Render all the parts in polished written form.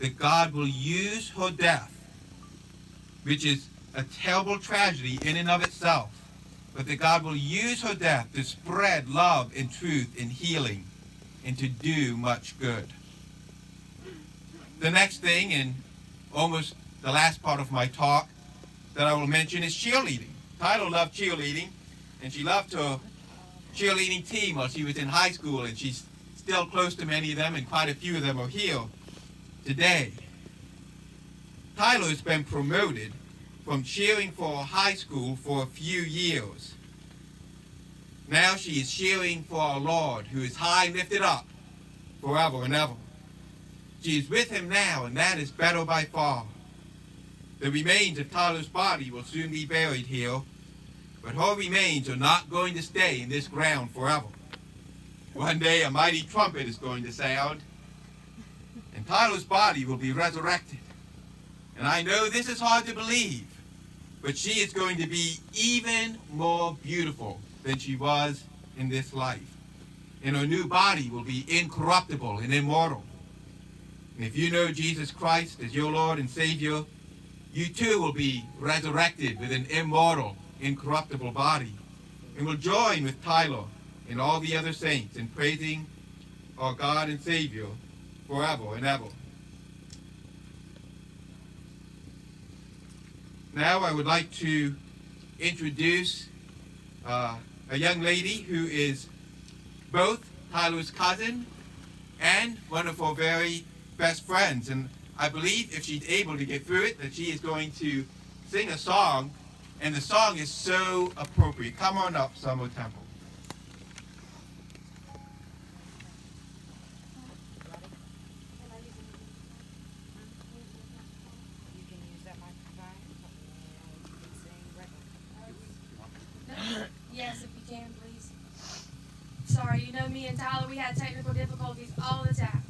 that God will use her death, which is a terrible tragedy in and of itself, but that God will use her death to spread love and truth and healing and to do much good. The next thing, and almost the last part of my talk that I will mention, is cheerleading. Tyler loved cheerleading, and she loved her cheerleading team while she was in high school, and she's still close to many of them, and quite a few of them are here today. Tyler has been promoted from cheering for high school for a few years. Now she is cheering for our Lord, who is high and lifted up forever and ever. She is with him now, and that is better by far. The remains of Tyler's body will soon be buried here, but her remains are not going to stay in this ground forever. One day a mighty trumpet is going to sound, and Tyler's body will be resurrected. And I know this is hard to believe, but she is going to be even more beautiful than she was in this life. And her new body will be incorruptible and immortal. And if you know Jesus Christ as your Lord and Savior, you too will be resurrected with an immortal, incorruptible body, and will join with Tyler and all the other saints in praising our God and Savior forever and ever. Now I would like to introduce a young lady who is both Tyler's cousin and one of her very best friends. And I believe if she's able to get through it, that she is going to sing a song, and the song is so appropriate. Come on up, Summer Temple. Yes, if you can, please. Sorry, you know me and Tyler, we had technical difficulties all the time.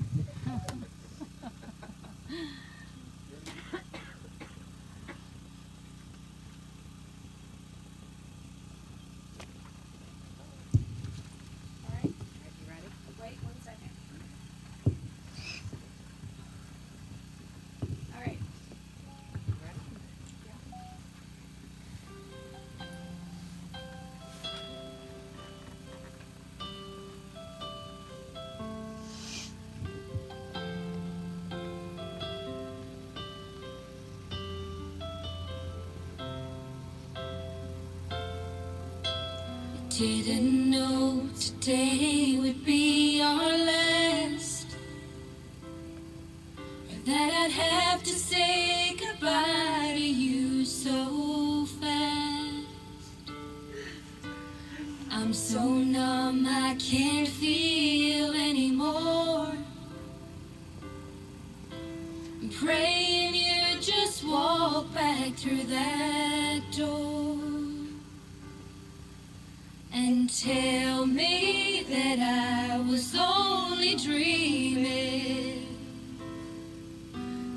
Didn't know today would be our last, or that I'd have to say goodbye to you so fast. I'm so numb I can't feel anymore. I'm praying you just walk back through that door and tell me that I was only dreaming.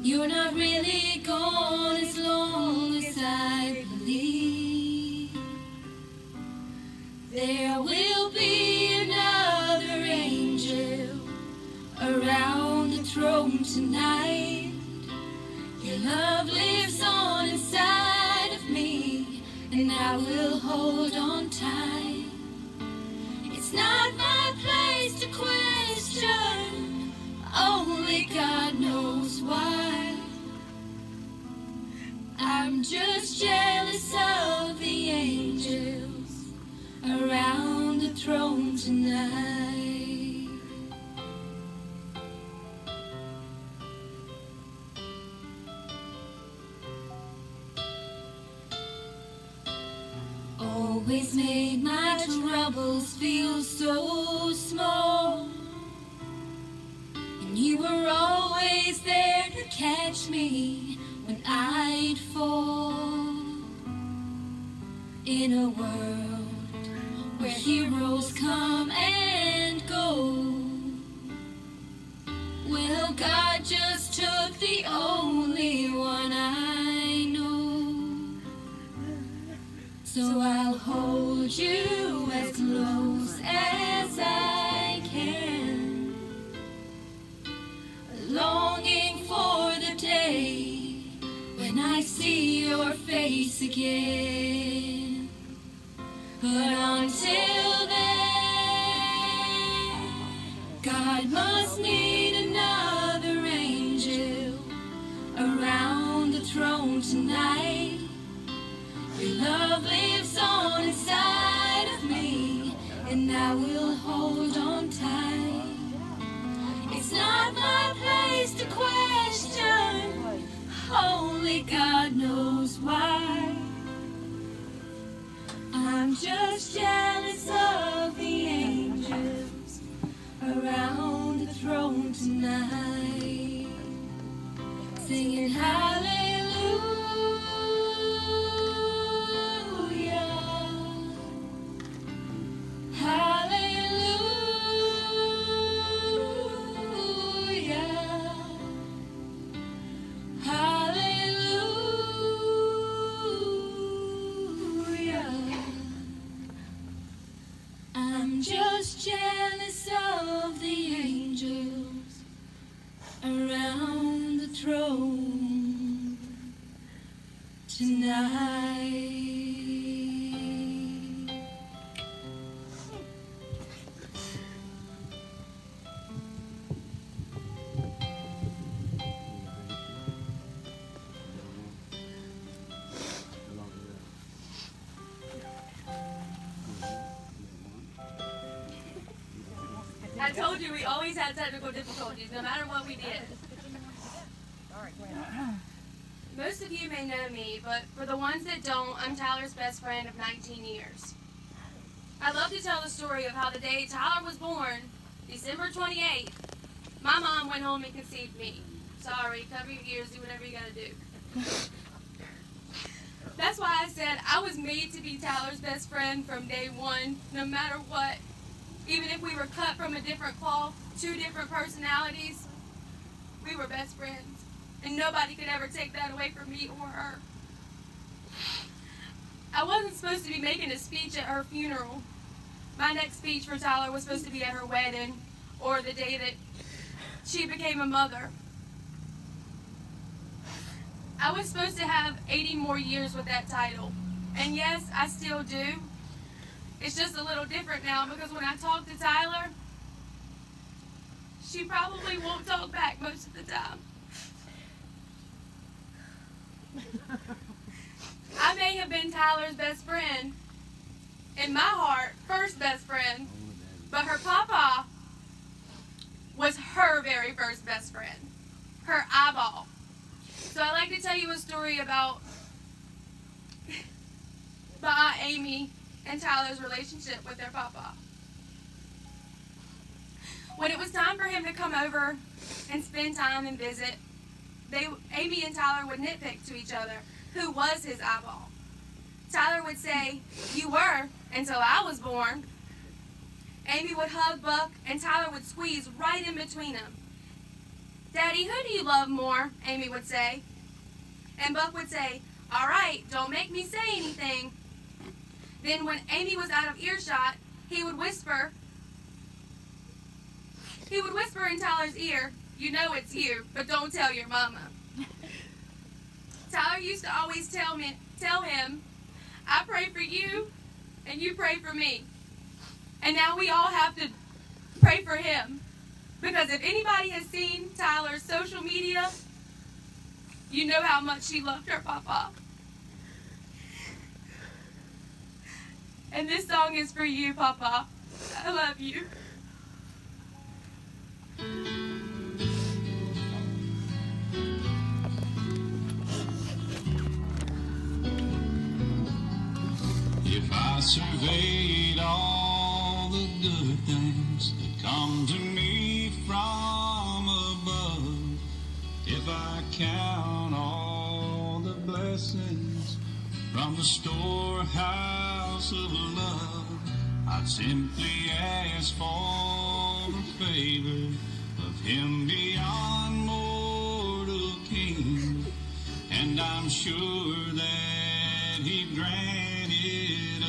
You're not really gone as long as I believe. There will be another angel around the throne tonight. Your love lives on inside of me, and I will hold on tight. It's not my place to question, only God knows why. I'm just jealous of the angels around the throne tonight. Always made my troubles feel so small, and you were always there to catch me when I'd fall. In a world where heroes come and go, well, God just took the only one I know. So I'll hold you as close as I can, longing for face again. But until then, God must need another angel around the throne tonight. Your love lives on inside of me, and I will hold on tight. It's not my place to question, only God knows why. I'm just jealous of the angels around the throne tonight, singing hallelujah, hallelujah, hallelujah. I'm just jealous of the angels around the throne tonight. I told you we always had technical difficulties, no matter what we did. Most of you may know me, but for the ones that don't, I'm Tyler's best friend of 19 years. I love to tell the story of how the day Tyler was born, December 28th, my mom went home and conceived me. Sorry, cover your ears, do whatever you gotta do. That's why I said I was made to be Tyler's best friend from day one, no matter what. Even if we were cut from a different cloth, two different personalities, we were best friends. And nobody could ever take that away from me or her. I wasn't supposed to be making a speech at her funeral. My next speech for Tyler was supposed to be at her wedding, or the day that she became a mother. I was supposed to have 80 more years with that title. And yes, I still do. It's just a little different now because when I talk to Tyler, she probably won't talk back most of the time. I may have been Tyler's best friend, in my heart, first best friend, but her papa was her very first best friend, her eyeball. So I'd like to tell you a story about Aunt Amy and Tyler's relationship with their papa. When it was time for him to come over and spend time and visit, Amy and Tyler would nitpick to each other who was his eyeball. Tyler would say, "You were, until I was born." Amy would hug Buck, and Tyler would squeeze right in between them. "Daddy, who do you love more?" Amy would say. And Buck would say, "All right, don't make me say anything." Then when Amy was out of earshot, he would whisper in Tyler's ear, "You know it's you, but don't tell your mama." Tyler used to always tell him, "I pray for you, and you pray for me." And now we all have to pray for him. Because if anybody has seen Tyler's social media, you know how much she loved her papa. And this song is for you, Papa. I love you. If I surveyed all the good things that come to me from above, if I count all the blessings from the storehouse of love, I'd simply ask for the favor of him beyond mortal king, and I'm sure that he'd grant it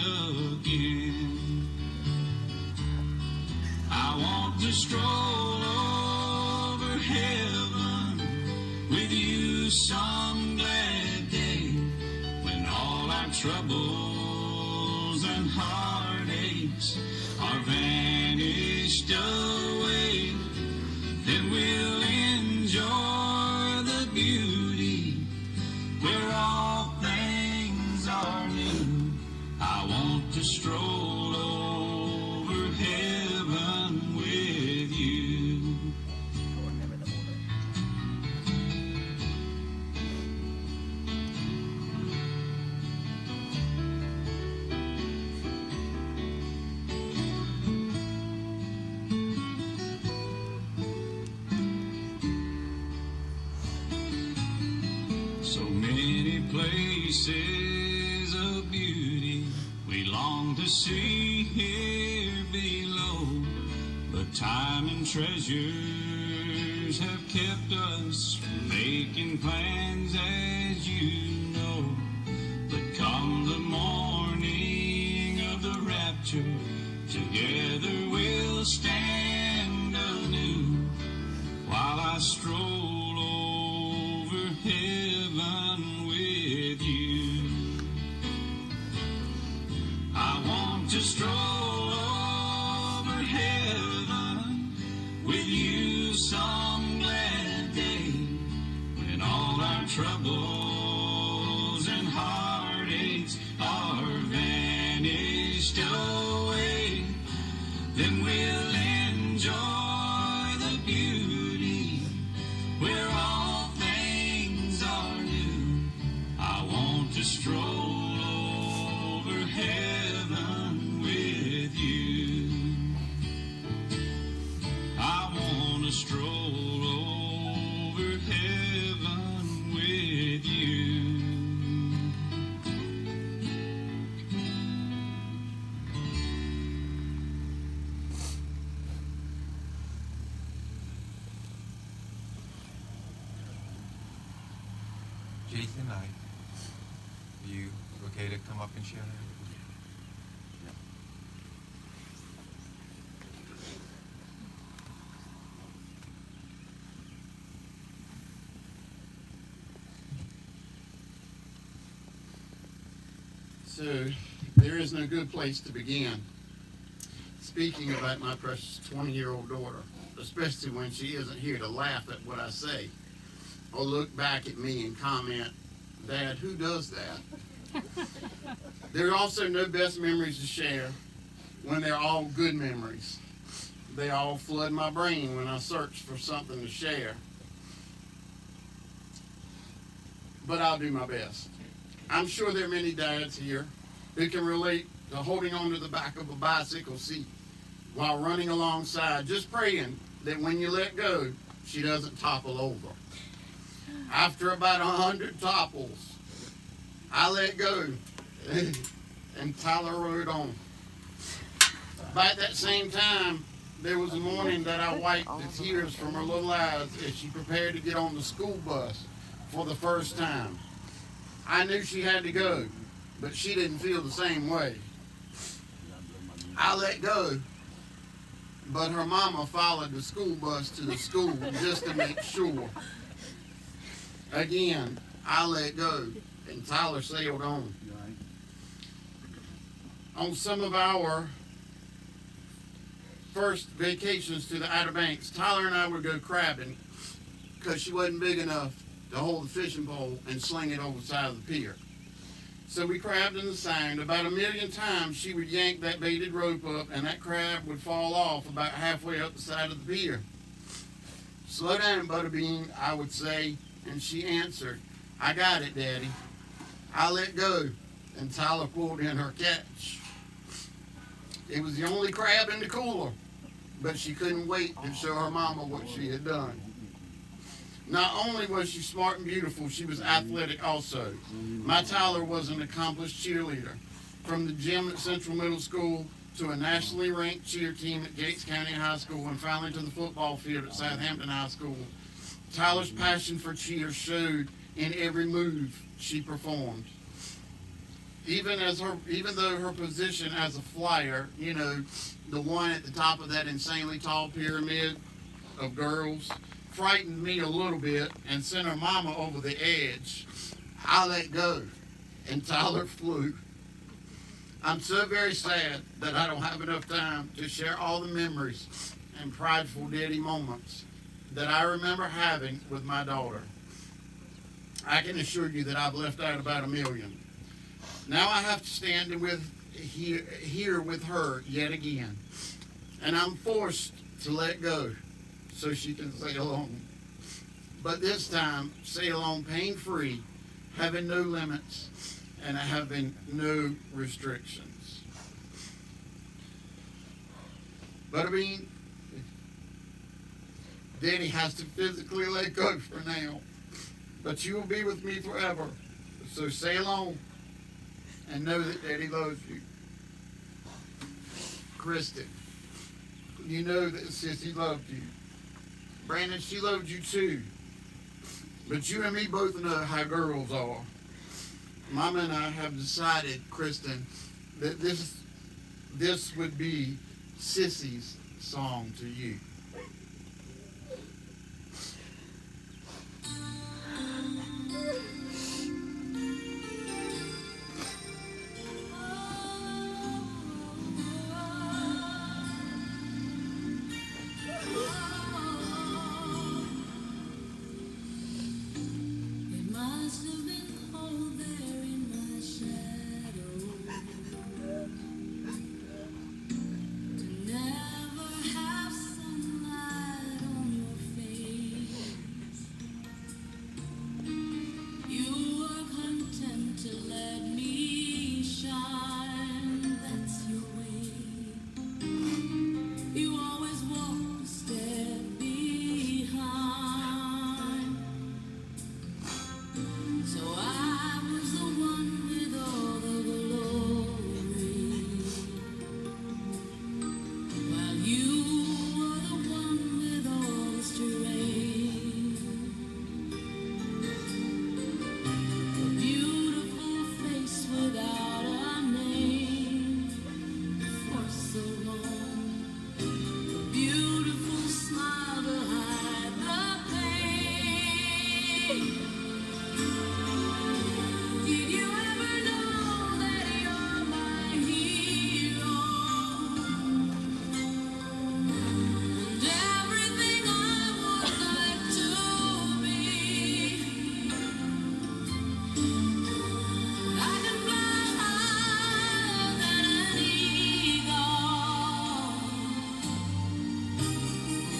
again. I want to stroll over heaven with you some glad day, when troubles and heartaches are vanished away, then we'll enjoy the beauty where all things are new. I want to stroll over heaven with you. So many places of beauty we long to see here below, but time and treasures have kept us from making plans, as you know. But come the morning of the rapture, together we'll stand anew, while I stroll over heaven with you. I want to stroll over heaven with you some glad day, when all our troubles and heartaches are vanished away. Then we'll enjoy the beauty where all things are new. I want to stroll over heaven with you. I want to stroll over heaven with you. Jason, are you okay to come up and share that? So, there is no good place to begin speaking about my precious 20-year-old daughter, especially when she isn't here to laugh at what I say or look back at me and comment, "Dad, who does that?" There are also no best memories to share when they're all good memories. They all flood my brain when I search for something to share. But I'll do my best. I'm sure there are many dads here who can relate to holding on to the back of a bicycle seat while running alongside, just praying that when you let go, she doesn't topple over. After about 100 topples, I let go and Tyler rode on. About that same time, there was a morning that I wiped the tears from her little eyes as she prepared to get on the school bus for the first time. I knew she had to go, but she didn't feel the same way. I let go, but her mama followed the school bus to the school just to make sure. Again, I let go, and Tyler sailed on. On some of our first vacations to the Outer Banks, Tyler and I would go crabbing because she wasn't big enough to hold the fishing pole and sling it over the side of the pier. So we crabbed in the Sound. About 1,000,000 times she would yank that baited rope up and that crab would fall off about halfway up the side of the pier. "Slow down, Butterbean," I would say, and she answered, "I got it, Daddy." I let go, and Tyler pulled in her catch. It was the only crab in the cooler, but she couldn't wait to show her mama what she had done. Not only was she smart and beautiful, she was athletic also. My Tyler was an accomplished cheerleader. From the gym at Central Middle School to a nationally ranked cheer team at Gates County High School and finally to the football field at Southampton High School, Tyler's passion for cheer showed in every move she performed. Even though her position as a flyer, the one at the top of that insanely tall pyramid of girls, frightened me a little bit and sent her mama over the edge, I let go, and Tyler flew. I'm so very sad that I don't have enough time to share all the memories and prideful daddy moments that I remember having with my daughter. I can assure you that I've left out about 1,000,000. Now I have to stand here with her yet again, and I'm forced to let go so she can sail on. But this time, sail on pain-free, having no limits and having no restrictions. Butterbean, Daddy has to physically let go for now, but you will be with me forever. So sail on and know that Daddy loves you. Kristen, you know that Sissy loved you. Brandon, she loved you too. But you and me both know how girls are. Mama and I have decided, Kristen, that this would be Sissy's song to you. It must have been cold there in my shadow to never have sunlight on your face. You were content to let me shine. That's your way. You always walk a step behind. So I was the one with all the glory, while you were the one with all the strength. A beautiful face without a name for so long. A beautiful smile to hide the pain. Did you ever know that you're my hero? And everything I would like to be. I can fly higher than an eagle.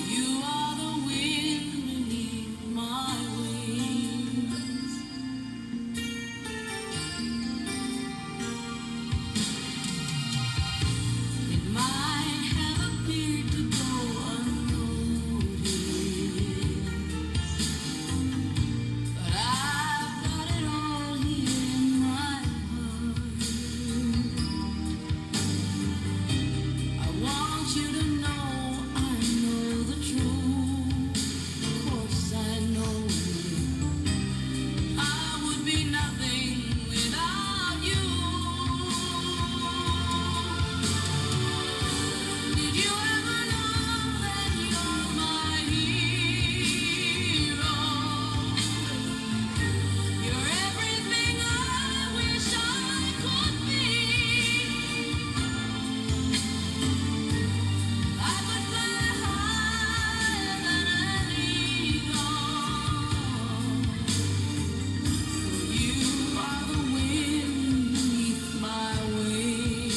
You are the wind beneath my wings. It might have appeared to go unnoticed, but I've got it all here in my heart. I want you to know I know the truth. Of course I know I would be nothing without you. Did you ever know that you're my hero? You're everything I wish I could be. I could fly higher than an eagle. You are the wind beneath my wings.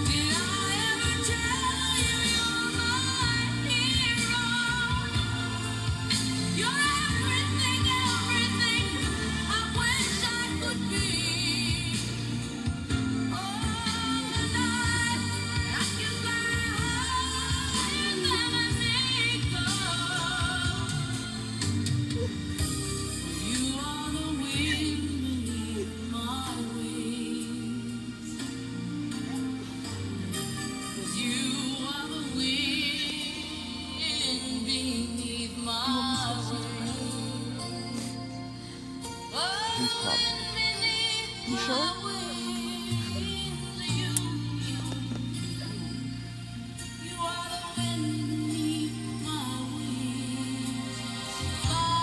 Did I ever tell you you're my hero? You're everything, everything I wish I could be. Oh, tonight I can fly higher than an eagle. You are the wind beneath my wings. 'Cause you are the wind beneath my wings. Oh, beneath You sure? my wings, you are the wind beneath my wings. Fly.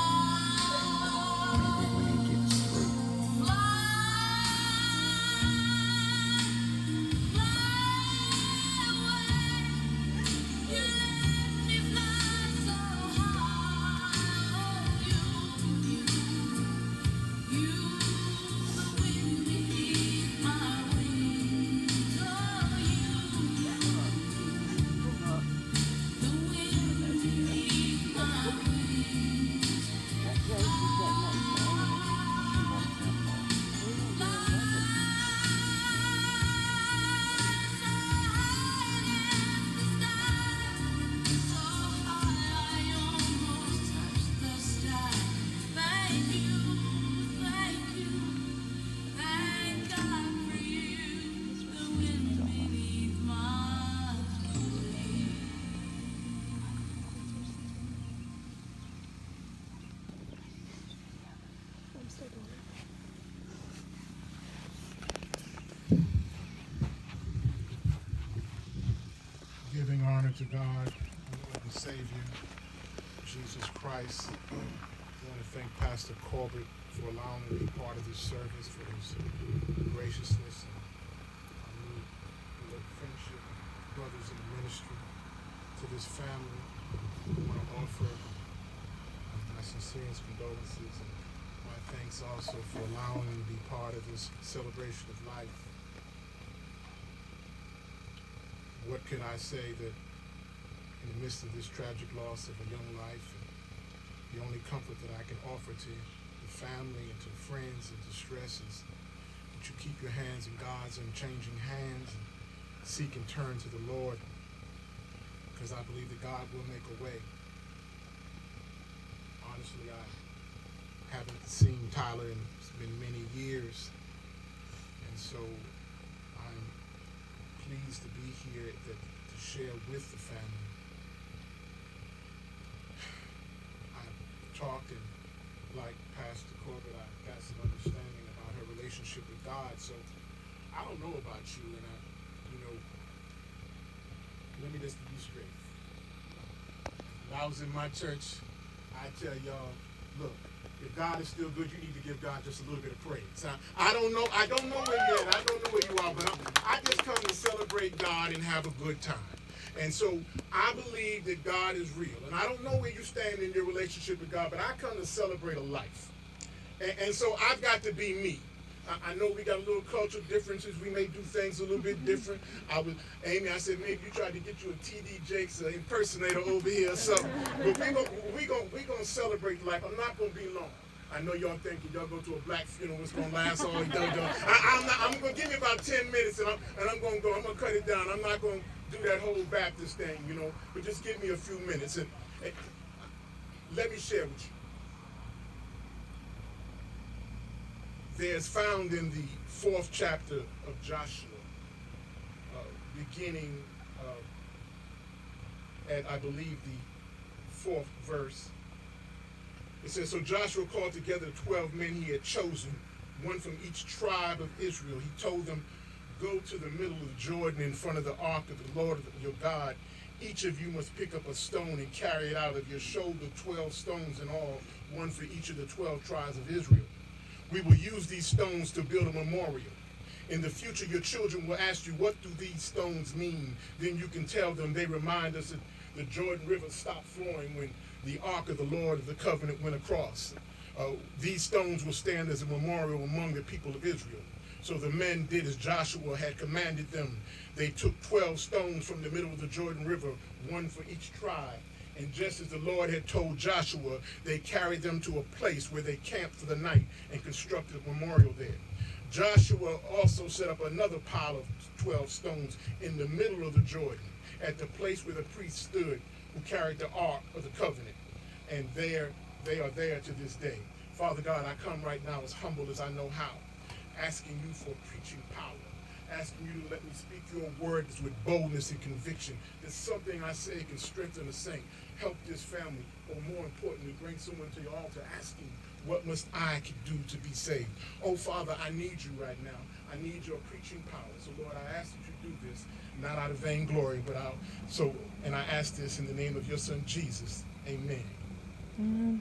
Giving honor to God, the Savior, Jesus Christ. I want to thank Pastor Corbett for allowing me to be part of this service, for his graciousness and new friendship, brothers in the ministry. To this family, I want to offer my sincerest condolences and my thanks also for allowing me to be part of this celebration of life. What can I say that in the midst of this tragic loss of a young life, the only comfort that I can offer to the family and to friends in distress is that you keep your hands in God's unchanging hands and seek and turn to the Lord, because I believe that God will make a way. Honestly, I haven't seen Tyler in it's been many years, and so I'm pleased to be here to share with the family. I've talked, and like Pastor Corbett, I got some understanding about her relationship with God. So I don't know about you, and let me just be straight. When I was in my church, I tell y'all, look, if God is still good, you need to give God just a little bit of praise. I don't know where you're at. I don't know where you are, but I just come to celebrate God and have a good time. And so I believe that God is real. And I don't know where you stand in your relationship with God, but I come to celebrate a life. And so I've got to be me. I know we got a little cultural differences. We may do things a little bit different. Amy, I said, maybe you tried to get you a TD Jakes impersonator over here or something. But we gonna celebrate life. I'm not gonna be long. I know y'all thinking y'all go to a black funeral, it's gonna last all day. I'm gonna give you about 10 minutes and I'm gonna go. I'm gonna cut it down. I'm not gonna do that whole Baptist thing, but just give me a few minutes and let me share with you. There's found in the 4th chapter of Joshua, beginning at, I believe, the 4th verse. It says, so Joshua called together 12 men he had chosen, one from each tribe of Israel. He told them, go to the middle of the Jordan in front of the ark of the Lord your God. Each of you must pick up a stone and carry it out of your shoulder, 12 stones in all, one for each of the 12 tribes of Israel. We will use these stones to build a memorial. In the future, your children will ask you, what do these stones mean? Then you can tell them they remind us that the Jordan River stopped flowing when the Ark of the Lord of the Covenant went across. These stones will stand as a memorial among the people of Israel. So the men did as Joshua had commanded them. They took 12 stones from the middle of the Jordan River, one for each tribe. And just as the Lord had told Joshua, they carried them to a place where they camped for the night and constructed a memorial there. Joshua also set up another pile of 12 stones in the middle of the Jordan, at the place where the priest stood who carried the Ark of the Covenant. And there they are there to this day. Father God, I come right now as humble as I know how, asking you for preaching power, asking you to let me speak your words with boldness and conviction. There's something I say can strengthen the saint, help this family, or more importantly, bring someone to your altar asking, what must I do to be saved? Oh, Father, I need you right now. I need your preaching power. So, Lord, I ask that you do this, not out of vainglory, but and I ask this in the name of your Son, Jesus. Amen. Mm-hmm.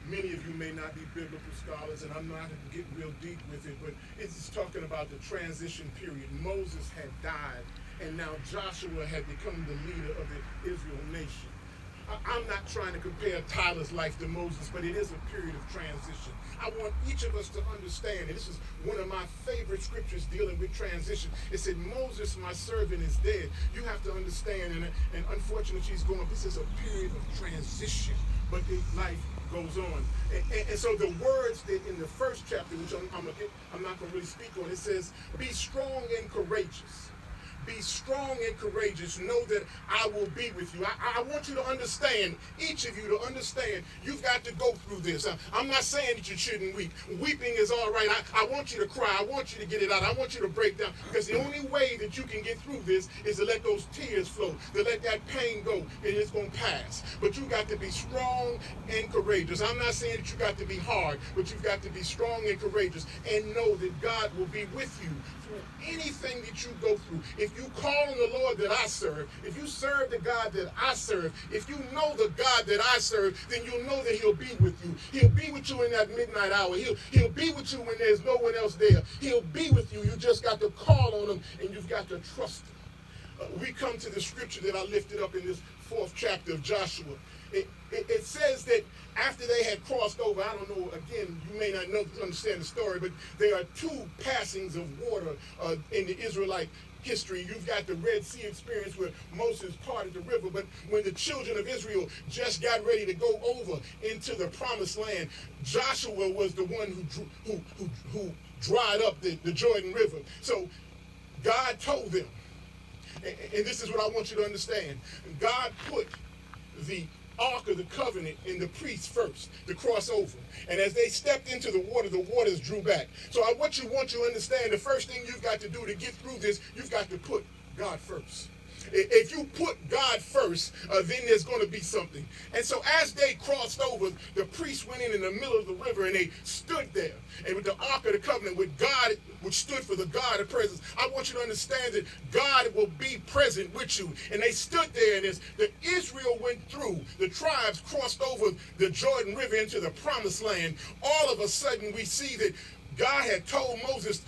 Many of you may not be biblical scholars, and I'm not going to get real deep with it, but it's talking about the transition period. Moses had died, and now Joshua had become the leader of the Israel nation. I'm not trying to compare Tyler's life to Moses, but it is a period of transition. I want each of us to understand, and this is one of my favorite scriptures dealing with transition. It said, Moses, my servant, is dead. You have to understand, and unfortunately she's going, this is a period of transition, but life goes on. And so the words that in the first chapter, which I'm not going to really speak on, it says, be strong and courageous. be strong and courageous. Know that I will be with you. I want you to understand, each of you to understand, you've got to go through this. I'm not saying that you shouldn't weep. Weeping is all right. I want you to cry. I want you to get it out. I want you to break down, because the only way that you can get through this is to let those tears flow, to let that pain go, and it's going to pass. But you got to be strong and courageous. I'm not saying that you got to be hard, but you've got to be strong and courageous, and know that God will be with you through anything that you go through. If you call on the Lord that I serve, if you serve the God that I serve, if you know the God that I serve, then you'll know that he'll be with you. He'll be with you in that midnight hour. He'll be with you when there's no one else there. He'll be with you. You just got to call on him, and you've got to trust him. We come to the scripture that I lifted up in this 4th chapter of Joshua. It says that after they had crossed over, I don't know, again, you may not understand the story, but there are 2 passings of water in the Israelite history. You've got the Red Sea experience where Moses parted the river, but when the children of Israel just got ready to go over into the promised land, Joshua was the one who dried up the Jordan River. So God told them, and this is what I want you to understand, God put the Ark of the Covenant in the priests first to cross over. And as they stepped into the waters drew back. So I want you to understand, the first thing you've got to do to get through this, you've got to put God first. If you put God first, then there's going to be something. And so as they crossed over, the priests went in the middle of the river, and they stood there. And with the Ark of the Covenant, with God, which stood for the God of presence, I want you to understand that God will be present with you. And they stood there, and as the Israel went through, the tribes crossed over the Jordan River into the promised land. All of a sudden, we see that God had told Moses,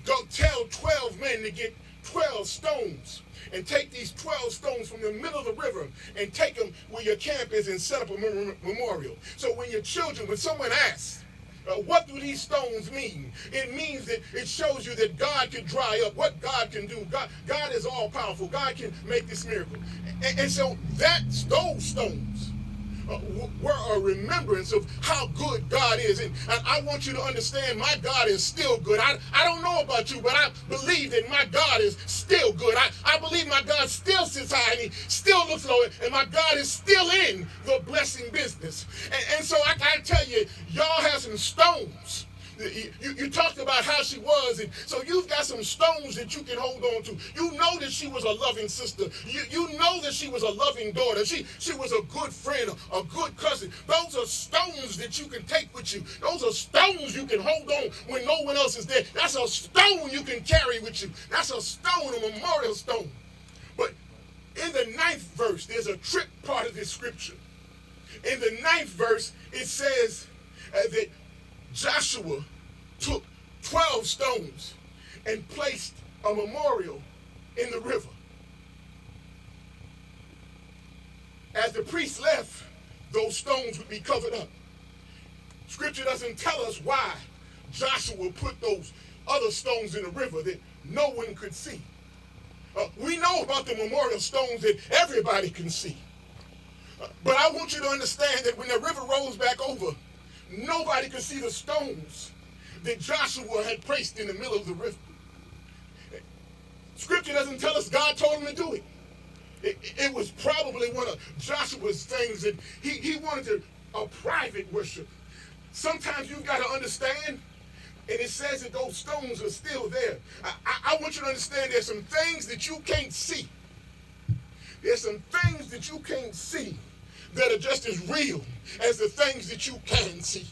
go tell 12 men to get 12 stones. And take these 12 stones from the middle of the river and take them where your camp is and set up a memorial. So when someone asks, what do these stones mean? It means that it shows you that God can dry up, what God can do. God is all powerful. God can make this miracle. And so those stones were a remembrance of how good God is. And I want you to understand, my God is still good. I don't know about you, but I believe that my God is still good. I believe my God still sits high, and he still looks low, and my God is still in the blessing business. And so I gotta tell you, y'all have some stones. You talked about how she was, and so you've got some stones that you can hold on to. You know that she was a loving sister. You know that she was a loving daughter. She was a good friend, a good cousin. Those are stones that you can take with you. Those are stones you can hold on when no one else is there. That's a stone you can carry with you. That's a stone, a memorial stone. But in the 9th verse, there's a trick part of this scripture. In the 9th verse, it says that Joshua took 12 stones and placed a memorial in the river. As the priests left, those stones would be covered up. Scripture doesn't tell us why Joshua put those other stones in the river that no one could see. We know about the memorial stones that everybody can see. But I want you to understand that when the river rolls back over, nobody could see the stones that Joshua had placed in the middle of the river. Scripture doesn't tell us God told him to do it. It was probably one of Joshua's things that he wanted a private worship. Sometimes you've got to understand, and it says that those stones are still there. I want you to understand there's some things that you can't see. There's some things that you can't see that are just as real as the things that you can see.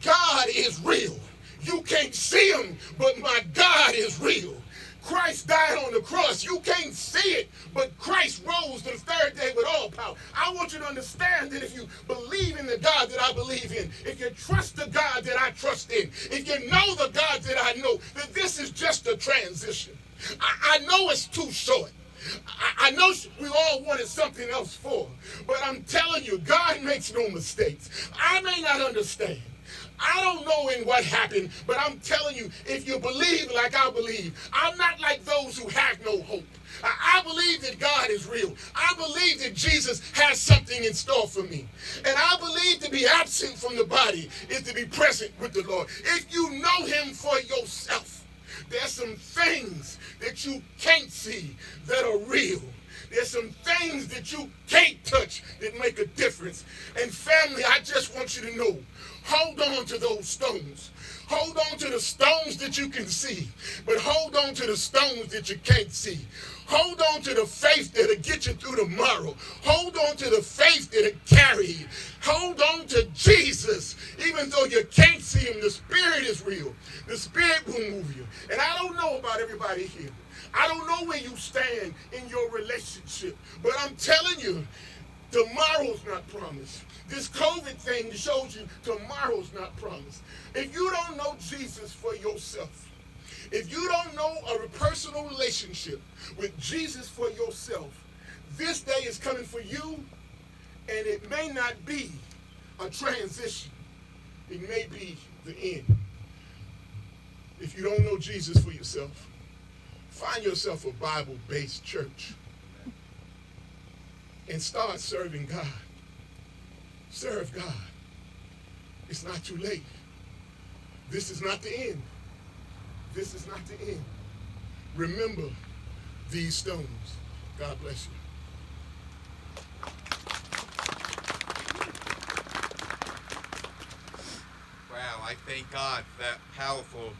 God is real. You can't see him, but my God is real. Christ died on the cross. You can't see it, but Christ rose the 3rd day with all power. I want you to understand that if you believe in the God that I believe in, if you trust the God that I trust in, if you know the God that I know, that this is just a transition. I know it's too short. I know we all wanted something else for, but I'm telling you, God makes no mistakes. I may not understand. I don't know in what happened, but I'm telling you, if you believe like I believe, I'm not like those who have no hope. I believe that God is real. I believe that Jesus has something in store for me. And I believe to be absent from the body is to be present with the Lord. If you know him for yourself, There's some things that you can't see that are real. There's some things that you can't touch that make a difference. And family, I just want you to know, hold on to those stones. Hold on to the stones that you can see, but hold on to the stones that you can't see. Hold on to the faith that'll get you through tomorrow. Hold on to the faith that'll carry you. Hold on to Jesus. Even though you can't see him, the Spirit is real. The Spirit will move you. And I don't know about everybody here. I don't know where you stand in your relationship, but I'm telling you, tomorrow's not promised. This COVID thing shows you tomorrow's not promised. If you don't know Jesus for yourself, if you don't know a personal relationship with Jesus for yourself, this day is coming for you, and it may not be a transition. It may be the end. If you don't know Jesus for yourself, find yourself a Bible-based church and start serving God. Serve God. It's not too late. This is not the end. This is not the end. Remember these stones. God bless you. Wow, I thank God for that powerful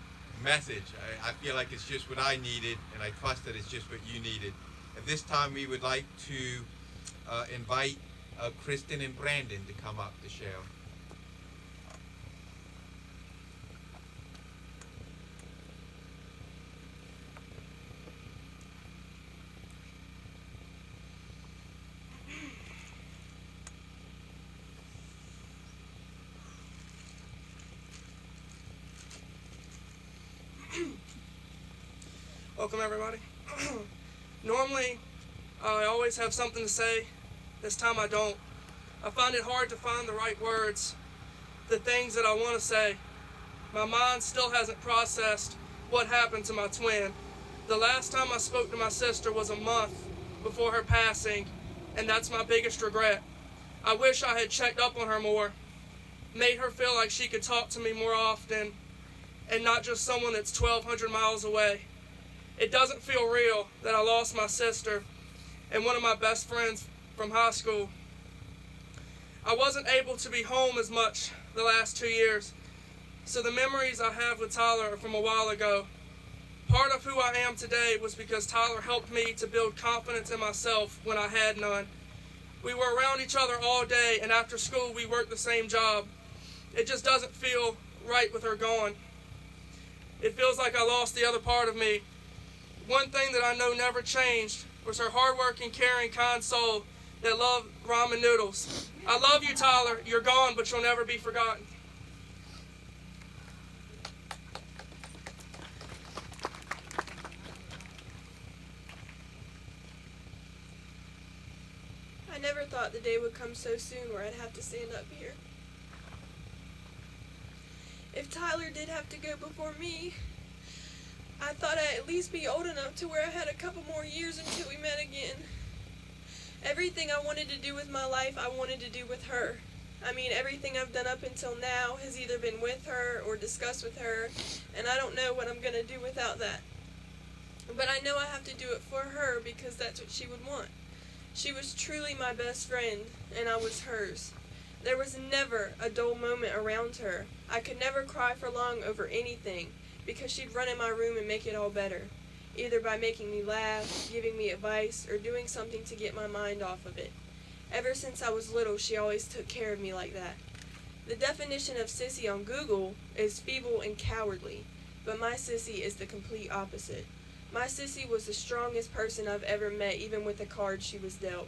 message. I feel like it's just what I needed, and I trust that it's just what you needed. At this time, we would like to invite Kristen and Brandon to come up to share. Welcome, everybody. Normally, I always have something to say. This time I don't. I find it hard to find the right words, the things that I want to say. My mind still hasn't processed what happened to my twin. The last time I spoke to my sister was a month before her passing, and that's my biggest regret. I wish I had checked up on her more, made her feel like she could talk to me more often, and not just someone that's 1,200 miles away. It doesn't feel real that I lost my sister and one of my best friends from high school. I wasn't able to be home as much the last 2 years, so the memories I have with Tyler are from a while ago. Part of who I am today was because Tyler helped me to build confidence in myself when I had none. We were around each other all day, and after school we worked the same job. It just doesn't feel right with her gone. It feels like I lost the other part of me. One thing that I know never changed was her hardworking, caring, kind soul that loved ramen noodles. I love you, Tyler. You're gone, but you'll never be forgotten. I never thought the day would come so soon where I'd have to stand up here. If Tyler did have to go before me, I thought I'd at least be old enough to where I had a couple more years until we met again. Everything I wanted to do with my life, I wanted to do with her. I mean, everything I've done up until now has either been with her or discussed with her, and I don't know what I'm going to do without that. But I know I have to do it for her because that's what she would want. She was truly my best friend, and I was hers. There was never a dull moment around her. I could never cry for long over anything, because she'd run in my room and make it all better, either by making me laugh, giving me advice, or doing something to get my mind off of it. Ever since I was little, she always took care of me like that. The definition of sissy on Google is feeble and cowardly, but my sissy is the complete opposite. My sissy was the strongest person I've ever met, even with the cards she was dealt.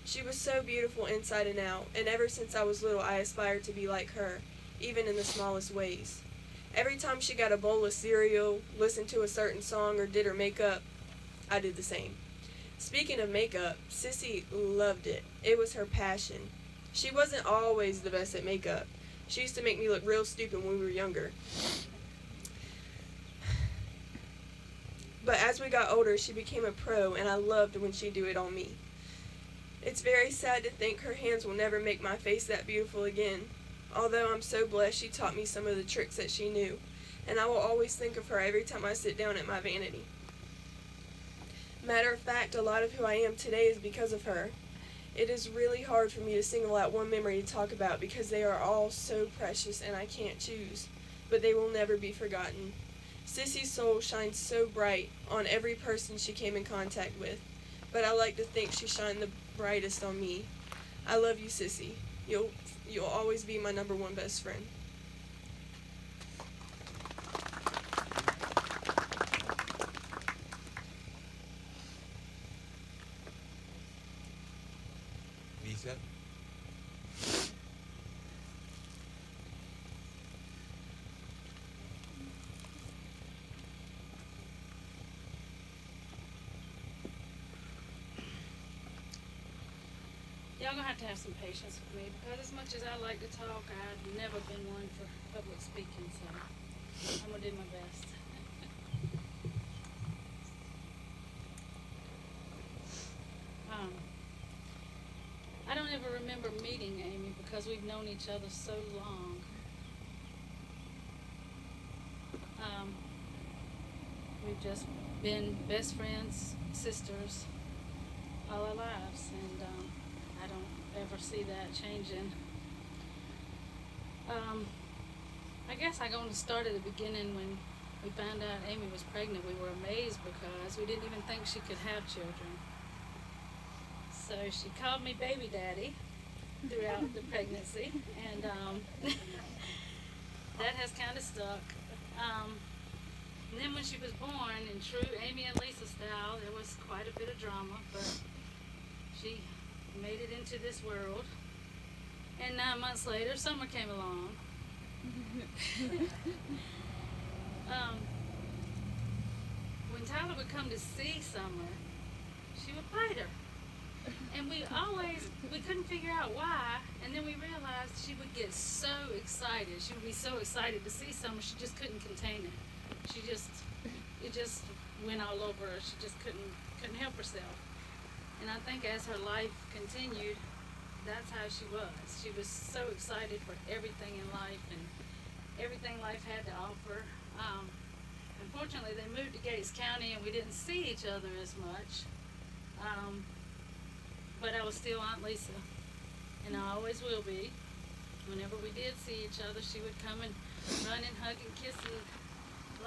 She was so beautiful inside and out, and ever since I was little, I aspired to be like her, even in the smallest ways. Every time she got a bowl of cereal, listened to a certain song, or did her makeup, I did the same. Speaking of makeup, Sissy loved it. It was her passion. She wasn't always the best at makeup. She used to make me look real stupid when we were younger. But as we got older, she became a pro, and I loved when she'd do it on me. It's very sad to think her hands will never make my face that beautiful again. Although I'm so blessed she taught me some of the tricks that she knew. and I will always think of her every time I sit down at my vanity. Matter of fact, a lot of who I am today is because of her. It is really hard for me to single out one memory to talk about because they are all so precious and I can't choose, but they will never be forgotten. Sissy's soul shines so bright on every person she came in contact with, but I like to think she shined the brightest on me. I love you, Sissy. You'll always be my number one best friend. Lisa? Y'all gonna have to have some patience with me because as much as I like to talk, I've never been one for public speaking, so I'm gonna do my best. I don't ever remember meeting Amy because we've known each other so long. We've just been best friends, sisters, all our lives, and I don't ever see that changing. I guess I'm going to start at the beginning when we found out Amy was pregnant. We were amazed because we didn't even think she could have children. So she called me baby daddy throughout the pregnancy, and that has kind of stuck. And then when she was born, in true Amy and Lisa style, there was quite a bit of drama, but she made it into this world. And 9 months later, Summer came along. When Tyler would come to see Summer, she would bite her. And we couldn't figure out why, and then we realized she would get so excited. She would be so excited to see Summer, she just couldn't contain it. It just went all over her. She just couldn't help herself. And I think as her life continued, that's how she was. She was so excited for everything in life and everything life had to offer. Unfortunately, they moved to Gates County and we didn't see each other as much. But I was still Aunt Lisa, and I always will be. Whenever we did see each other, she would come and run and hug and kiss and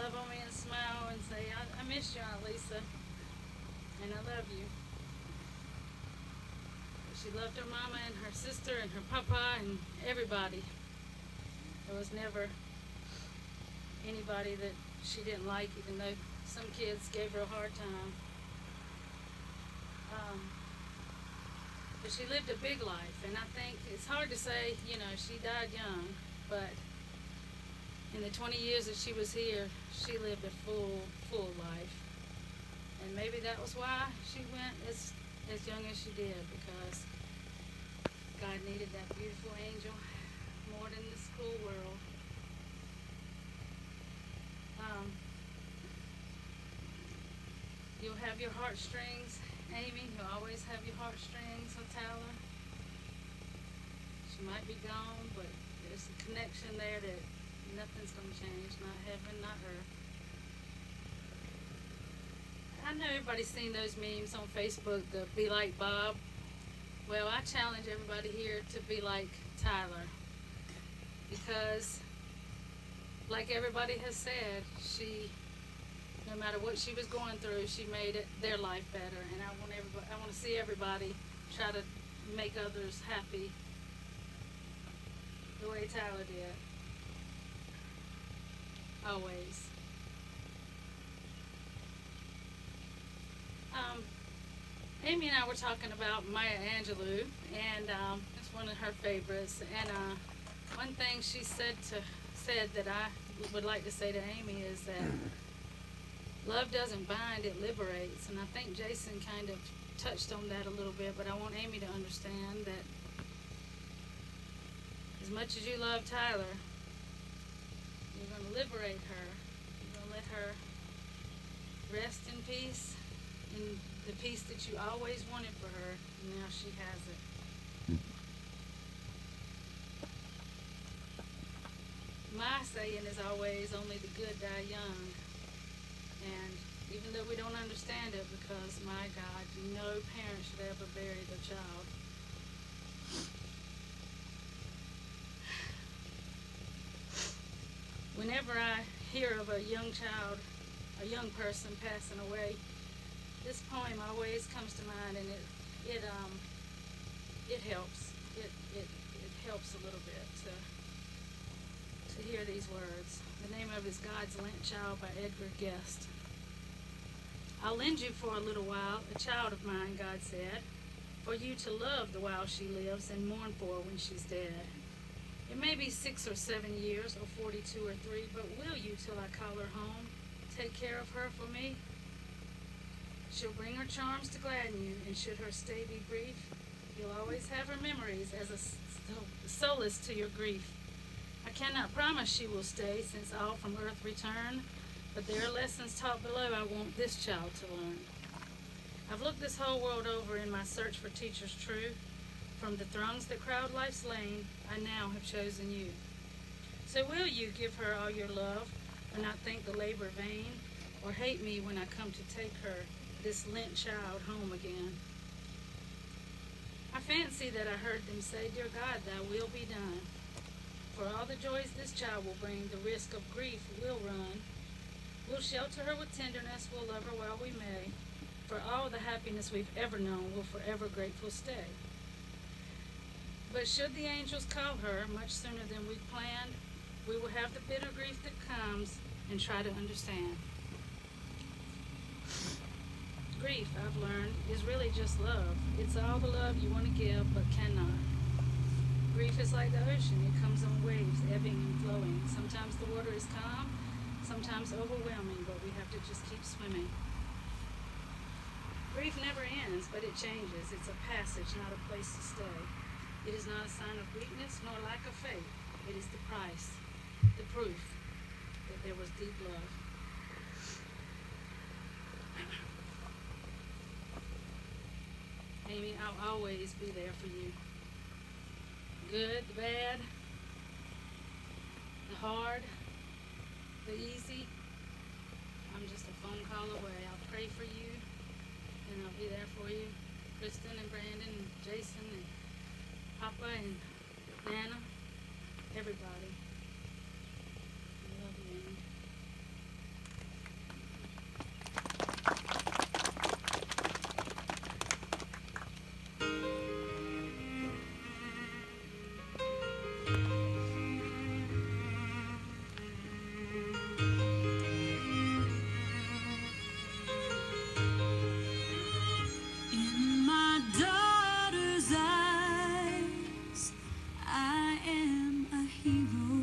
love on me and smile and say, I miss you, Aunt Lisa, and I love you. She loved her mama and her sister and her papa and everybody. There was never anybody that she didn't like, even though some kids gave her a hard time. But she lived a big life, and I think it's hard to say, she died young, but in the 20 years that she was here, she lived a full life. And maybe that was why she went as young as she did, because God needed that beautiful angel more than this cool world. You'll have your heartstrings, Amy. You'll always have your heartstrings with Tyler. She might be gone, but there's a connection there that nothing's going to change, not heaven, not earth. I know everybody's seen those memes on Facebook, the Be Like Bob. Well, I challenge everybody here to be like Tyler, because like everybody has said, no matter what she was going through, she made their life better, and I want to see everybody try to make others happy the way Tyler did. Always. Amy and I were talking about Maya Angelou, and it's one of her favorites. And one thing she said that I would like to say to Amy is that love doesn't bind, it liberates. And I think Jason kind of touched on that a little bit, but I want Amy to understand that as much as you love Tyler, you're going to liberate her. You're going to let her rest in peace, in the peace that you always wanted for her, and now she has it. My my saying is always, only the good die young. And even though we don't understand it, because, my God, no parent should ever bury their child. Whenever I hear of a young child, a young person passing away, this poem always comes to mind, and it helps. It helps a little bit to hear these words. The name of it is God's Lent Child by Edgar Guest. I'll lend you for a little while a child of mine, God said, for you to love the while she lives and mourn for when she's dead. It may be 6 or 7 years, or 42 or 3, but will you, till I call her home, take care of her for me? She'll bring her charms to gladden you, and should her stay be brief, you'll always have her memories as a solace to your grief. I cannot promise she will stay, since all from earth return, but there are lessons taught below I want this child to learn. I've looked this whole world over in my search for teachers true. From the throngs that crowd life's lane, I now have chosen you. So will you give her all your love, or not think the labor vain, or hate me when I come to take her, this Lent child, home again? I fancy that I heard them say, Dear God, thy will be done. For all the joys this child will bring, the risk of grief will run. We'll shelter her with tenderness, we'll love her while we may. For all the happiness we've ever known, we'll forever grateful stay. But should the angels call her much sooner than we planned, we will have the bitter grief that comes and try to understand. Grief, I've learned, is really just love. It's all the love you want to give but cannot. Grief is like the ocean. It comes on waves, ebbing and flowing. Sometimes the water is calm, sometimes overwhelming, but we have to just keep swimming. Grief never ends, but it changes. It's a passage, not a place to stay. It is not a sign of weakness nor lack of faith. It is the price, the proof that there was deep love. Amy, I'll always be there for you. Good, the bad, the hard, the easy. I'm just a phone call away. I'll pray for you, and I'll be there for you. Kristen and Brandon and Jason and Papa and Nana, everybody. I love you, Amy. In my daughter's eyes, I am a hero.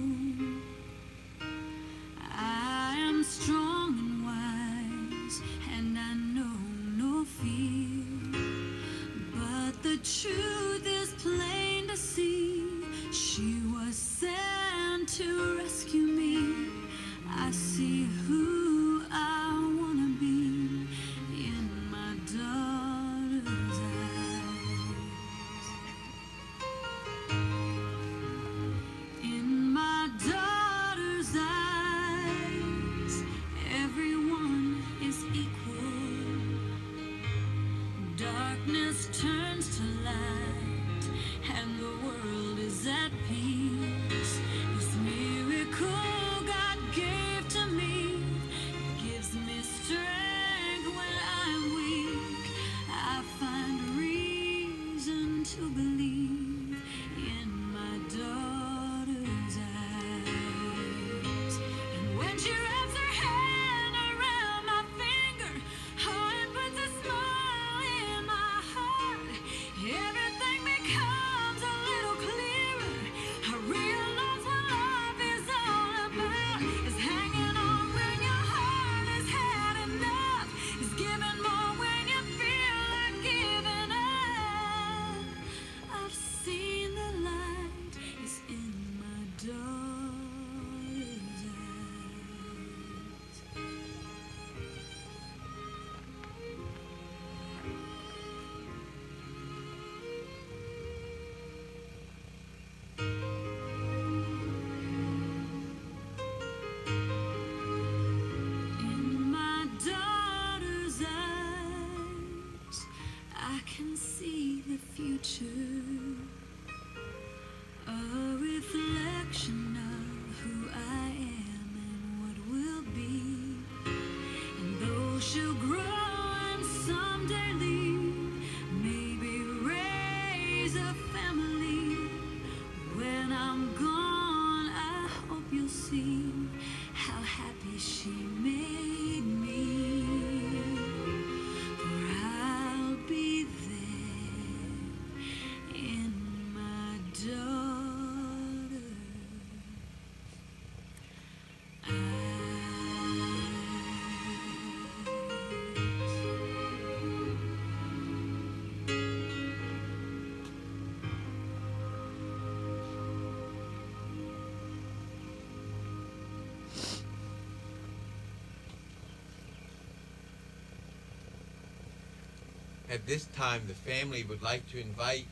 at this time, the family would like to invite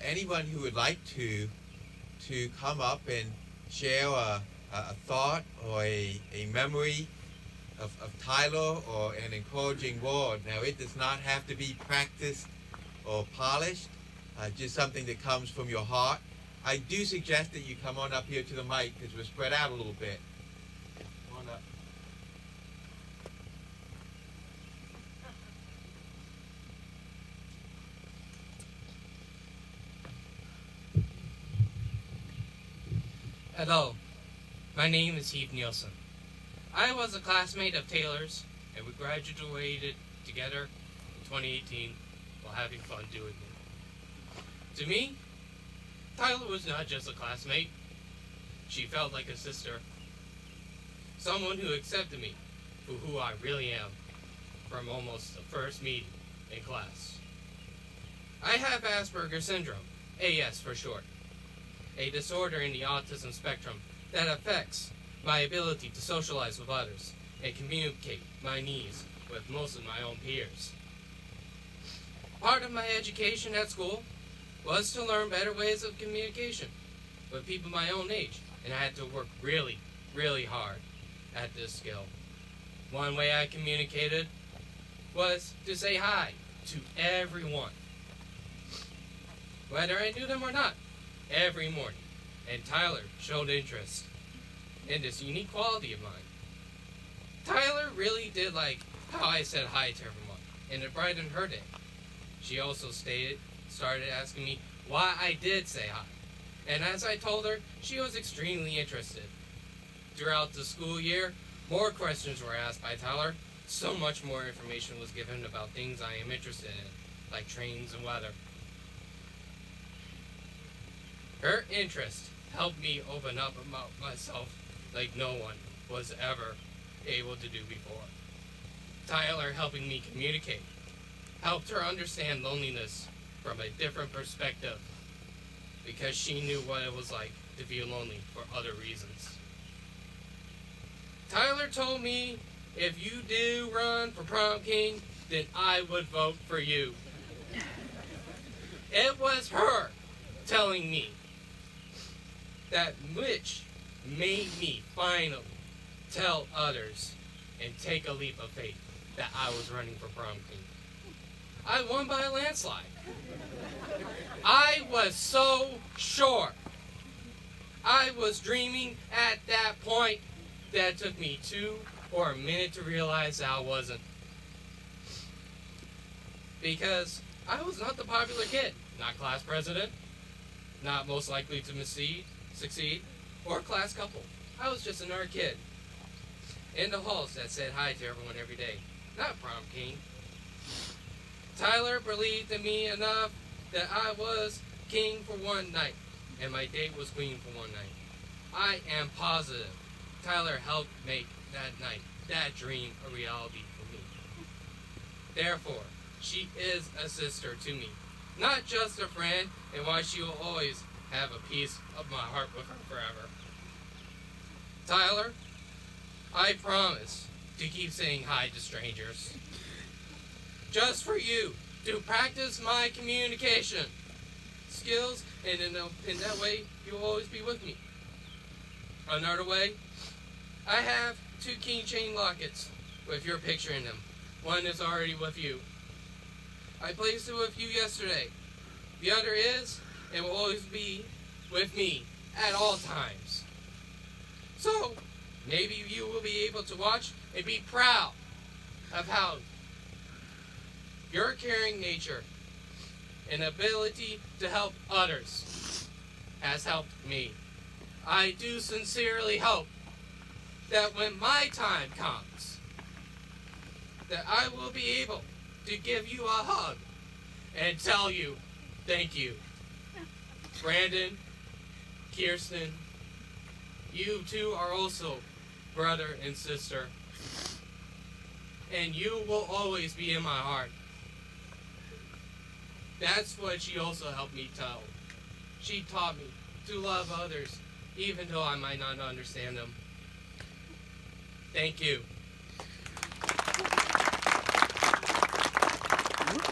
anyone who would like to come up and share a thought or a memory of Tyler or an encouraging word. Now, it does not have to be practiced or polished, just something that comes from your heart. I do suggest that you come on up here to the mic because we're spread out a little bit. Come on up. Hello, my name is Heath Nielsen. I was a classmate of Taylor's, and we graduated together in 2018 while having fun doing it. To me, Tyler was not just a classmate. She felt like a sister. Someone who accepted me for who I really am from almost the first meeting in class. I have Asperger's syndrome, AS for short, a disorder in the autism spectrum that affects my ability to socialize with others and communicate my needs with most of my own peers. Part of my education at school was to learn better ways of communication with people my own age, and I had to work really, really hard at this skill. One way I communicated was to say hi to everyone, whether I knew them or not, every morning. And Tyler showed interest in this unique quality of mine. Tyler really did like how I said hi to everyone, and it brightened her day. She also started asking me why I did say hi, and as I told her, she was extremely interested. Throughout the school year, more questions were asked by Tyler. So much more information was given about things I am interested in, like trains and weather. Her interest helped me open up about myself like no one was ever able to do before. Tyler helping me communicate helped her understand loneliness from a different perspective because she knew what it was like to feel lonely for other reasons. Tyler told me if you do run for prom king, then I would vote for you. It was her telling me that which made me finally tell others and take a leap of faith that I was running for prom king. I won by a landslide. I was so sure. I was dreaming at that point that it took me 2 or a minute to realize I wasn't. Because I was not the popular kid, not class president, not most likely to succeed, or class couple. I was just a nerd kid in the halls that said hi to everyone every day, not prom king. Tyler believed in me enough that I was king for one night, and my date was queen for one night. I am positive Tyler helped make that night, that dream, a reality for me. Therefore, she is a sister to me, not just a friend, and why she will always have a piece of my heart with her forever. Tyler, I promise to keep saying hi to strangers. Just for you, to practice my communication skills, and in that way, you'll always be with me. Another way, I have 2 keychain lockets with your picture in them. One is already with you. I placed it with you yesterday. The other is, and will always be, with me at all times. So, maybe you will be able to watch and be proud of how your caring nature and ability to help others has helped me. I do sincerely hope that when my time comes, that I will be able to give you a hug and tell you thank you. Brandon, Kirsten, you two are also brother and sister, and you will always be in my heart. That's what she also helped me tell. She taught me to love others, even though I might not understand them. Thank you. Thank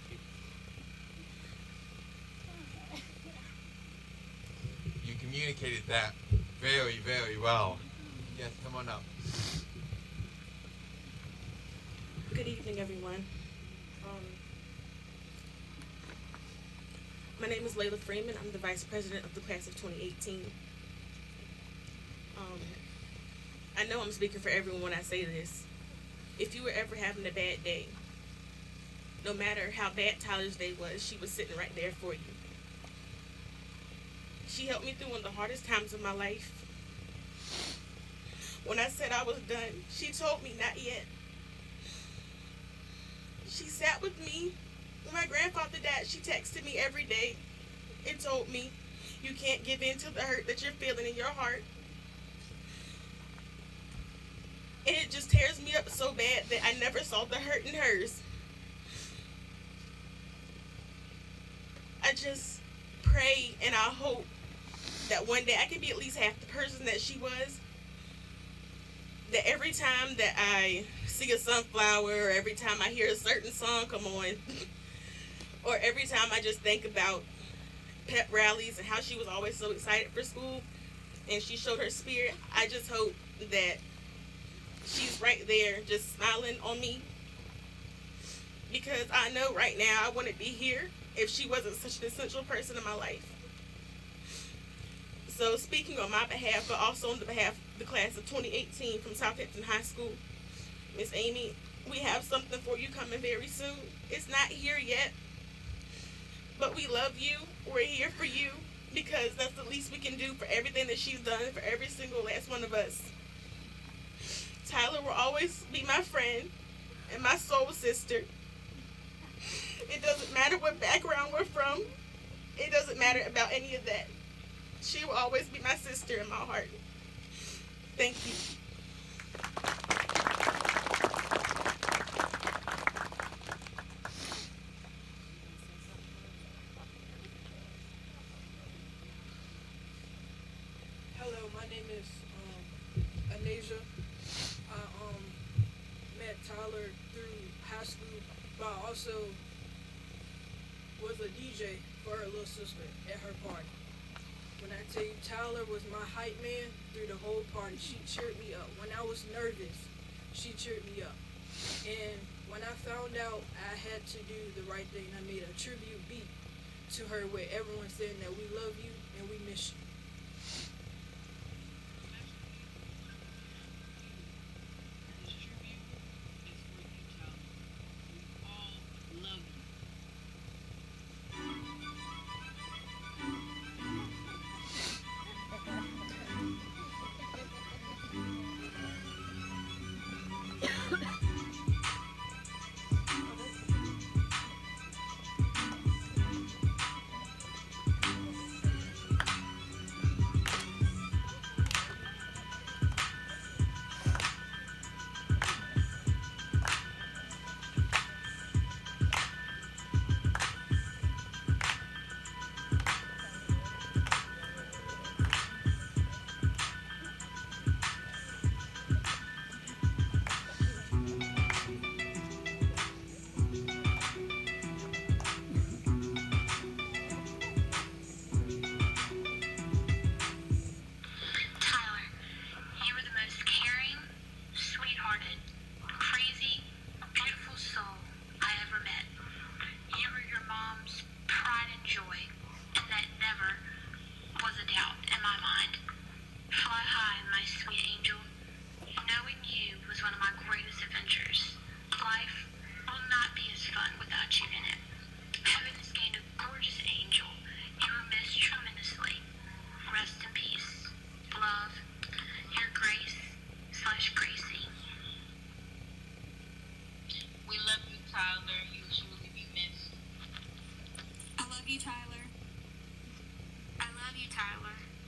you. You communicated that very, very well. Yes, come on up. Good evening, everyone. My name is Layla Freeman. I'm the Vice President of the Class of 2018. I know I'm speaking for everyone when I say this. If you were ever having a bad day, no matter how bad Tyler's day was, she was sitting right there for you. She helped me through one of the hardest times of my life. When I said I was done, she told me not yet. She sat with me. When my grandfather died, she texted me every day and told me, you can't give in to the hurt that you're feeling in your heart. And it just tears me up so bad that I never saw the hurt in hers. I just pray and I hope that one day I can be at least half the person that she was. That every time that I see a sunflower, or every time I hear a certain song come on, or every time I just think about pep rallies and how she was always so excited for school and she showed her spirit, I just hope that she's right there just smiling on me, because I know right now I wouldn't be here if she wasn't such an essential person in my life. So speaking on my behalf, but also on the behalf of the class of 2018 from Southampton High School, Miss Amy, we have something for you coming very soon. It's not here yet, but we love you. We're here for you because that's the least we can do for everything that she's done for every single last one of us. Tyler will always be my friend and my soul sister. It doesn't matter what background we're from. It doesn't matter about any of that. She will always be my sister in my heart. Thank you. Hello, my name is Anasia. I met Tyler through high school, but I also was a DJ for her little sister at her party. When I tell you Tyler was my hype man through the whole party, she cheered me up. When I was nervous, she cheered me up. And when I found out I had to do the right thing, I made a tribute beat to her where everyone's saying that we love you and we miss you.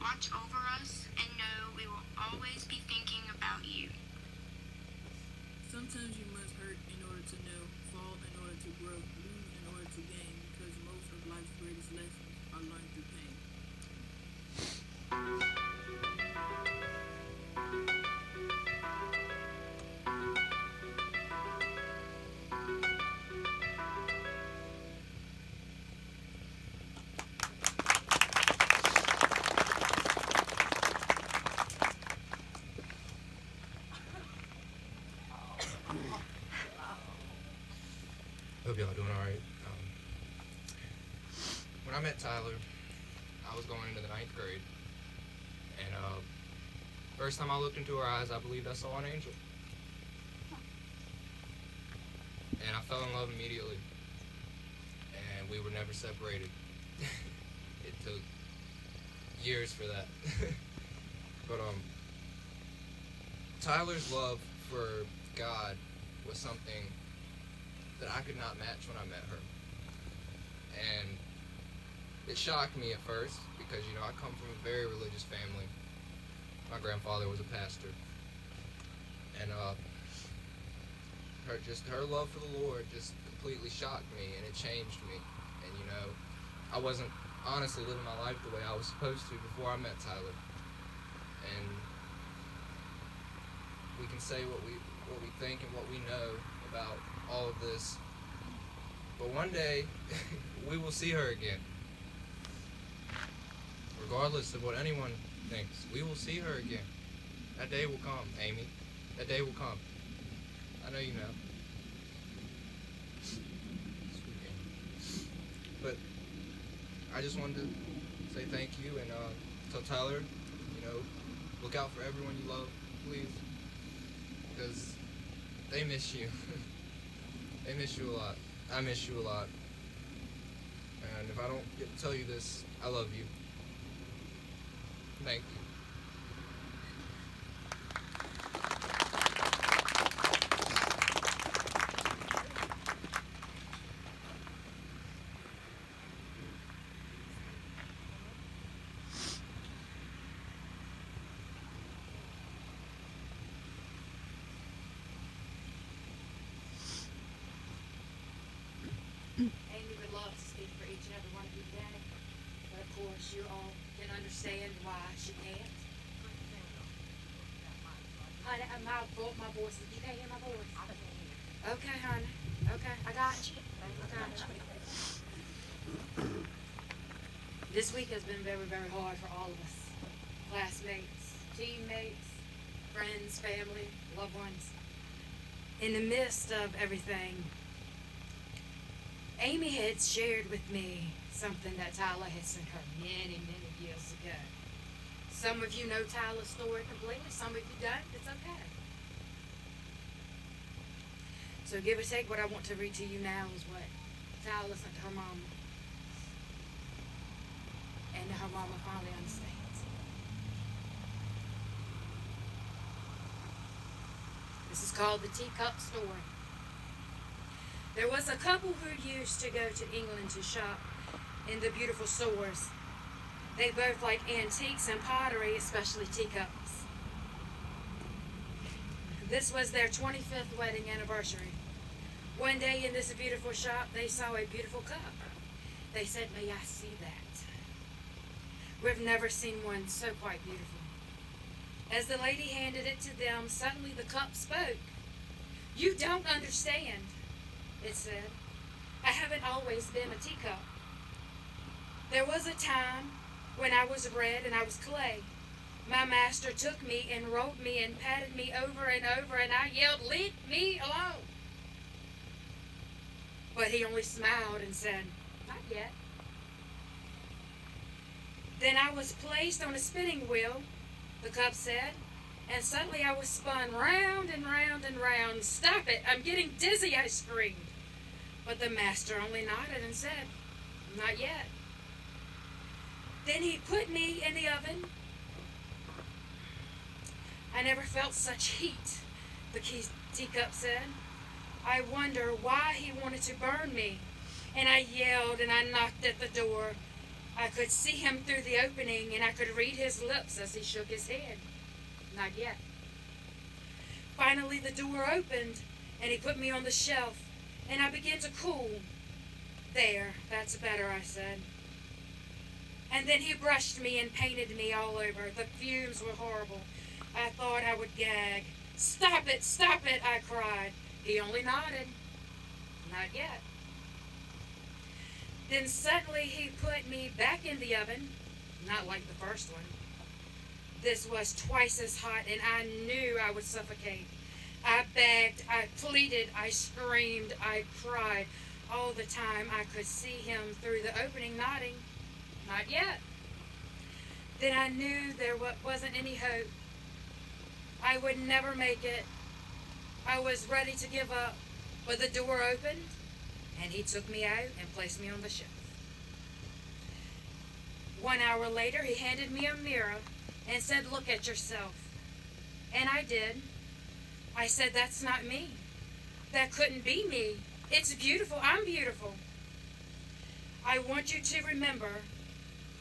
Watch over us and know we will always be thinking about you. Sometimes you must hurt in order to know, fall in order to grow, lose in order Hope y'all doing all right. When I met Tyler, I was going into the 9th grade, and first time I looked into her eyes, I believed I saw an angel, and I fell in love immediately, and we were never separated. It took years for that. But Tyler's love for God was something that I could not match when I met her. And it shocked me at first because, you know, I come from a very religious family. My grandfather was a pastor. And her love for the Lord just completely shocked me, and it changed me. And, you know, I wasn't honestly living my life the way I was supposed to before I met Tyler. And we can say what we think and what we know about all of this, but one day we will see her again. Regardless of what anyone thinks, we will see her again. That day will come, Amy. That day will come. I know you know. But I just wanted to say thank you and tell Tyler, you know, look out for everyone you love, please. Because they miss you. They miss you a lot. I miss you a lot. And if I don't get to tell you this, I love you. Thank you. Amy would love to speak for each and every one of you today, but of course you all can understand why she can't. Honey, my voice, you can't hear my voice? Okay, honey. Okay, I got you. I got you. This week has been very, very hard for all of us. Classmates, teammates, friends, family, loved ones. In the midst of everything, Amy had shared with me something that Tyler had sent her many, many years ago. Some of you know Tyler's story completely, some of you don't. It's okay. So give or take, what I want to read to you now is what Tyler sent to her mama. And her mama finally understands. This is called the Teacup Story. There was a couple who used to go to England to shop in the beautiful stores. They both like antiques and pottery, especially teacups. This was their 25th wedding anniversary. One day in this beautiful shop, they saw a beautiful cup. They said, "May I see that?" We've never seen one so quite beautiful. As the lady handed it to them, suddenly the cup spoke. "You don't understand," it said. "I haven't always been a teacup. There was a time when I was bread and I was clay. My master took me and rolled me and patted me over and over, and I yelled, 'Leave me alone!' But he only smiled and said, 'Not yet.' Then I was placed on a spinning wheel," the cup said, "and suddenly I was spun round and round and round. 'Stop it, I'm getting dizzy,' I screamed. But the master only nodded and said, 'Not yet.' Then he put me in the oven. I never felt such heat," the teacup said. "I wonder why he wanted to burn me." And I yelled and I knocked at the door. I could see him through the opening, and I could read his lips as he shook his head. 'Not yet.' Finally, the door opened, and he put me on the shelf, and I began to cool. 'There, that's better,' I said. And then he brushed me and painted me all over. The fumes were horrible. I thought I would gag. 'Stop it,' I cried. He only nodded. 'Not yet.' Then suddenly he put me back in the oven, not like the first one. This was twice as hot, and I knew I would suffocate. I begged, I pleaded, I screamed, I cried. all the time I could see him through the opening nodding, "Not yet." Then I knew there wasn't any hope. I would never make it. I was ready to give up, but the door opened, and he took me out and placed me on the shelf. 1 hour later, he handed me a mirror and said, "Look at yourself." And I did. I said, "That's not me. That couldn't be me. It's beautiful. I'm beautiful." "I want you to remember,"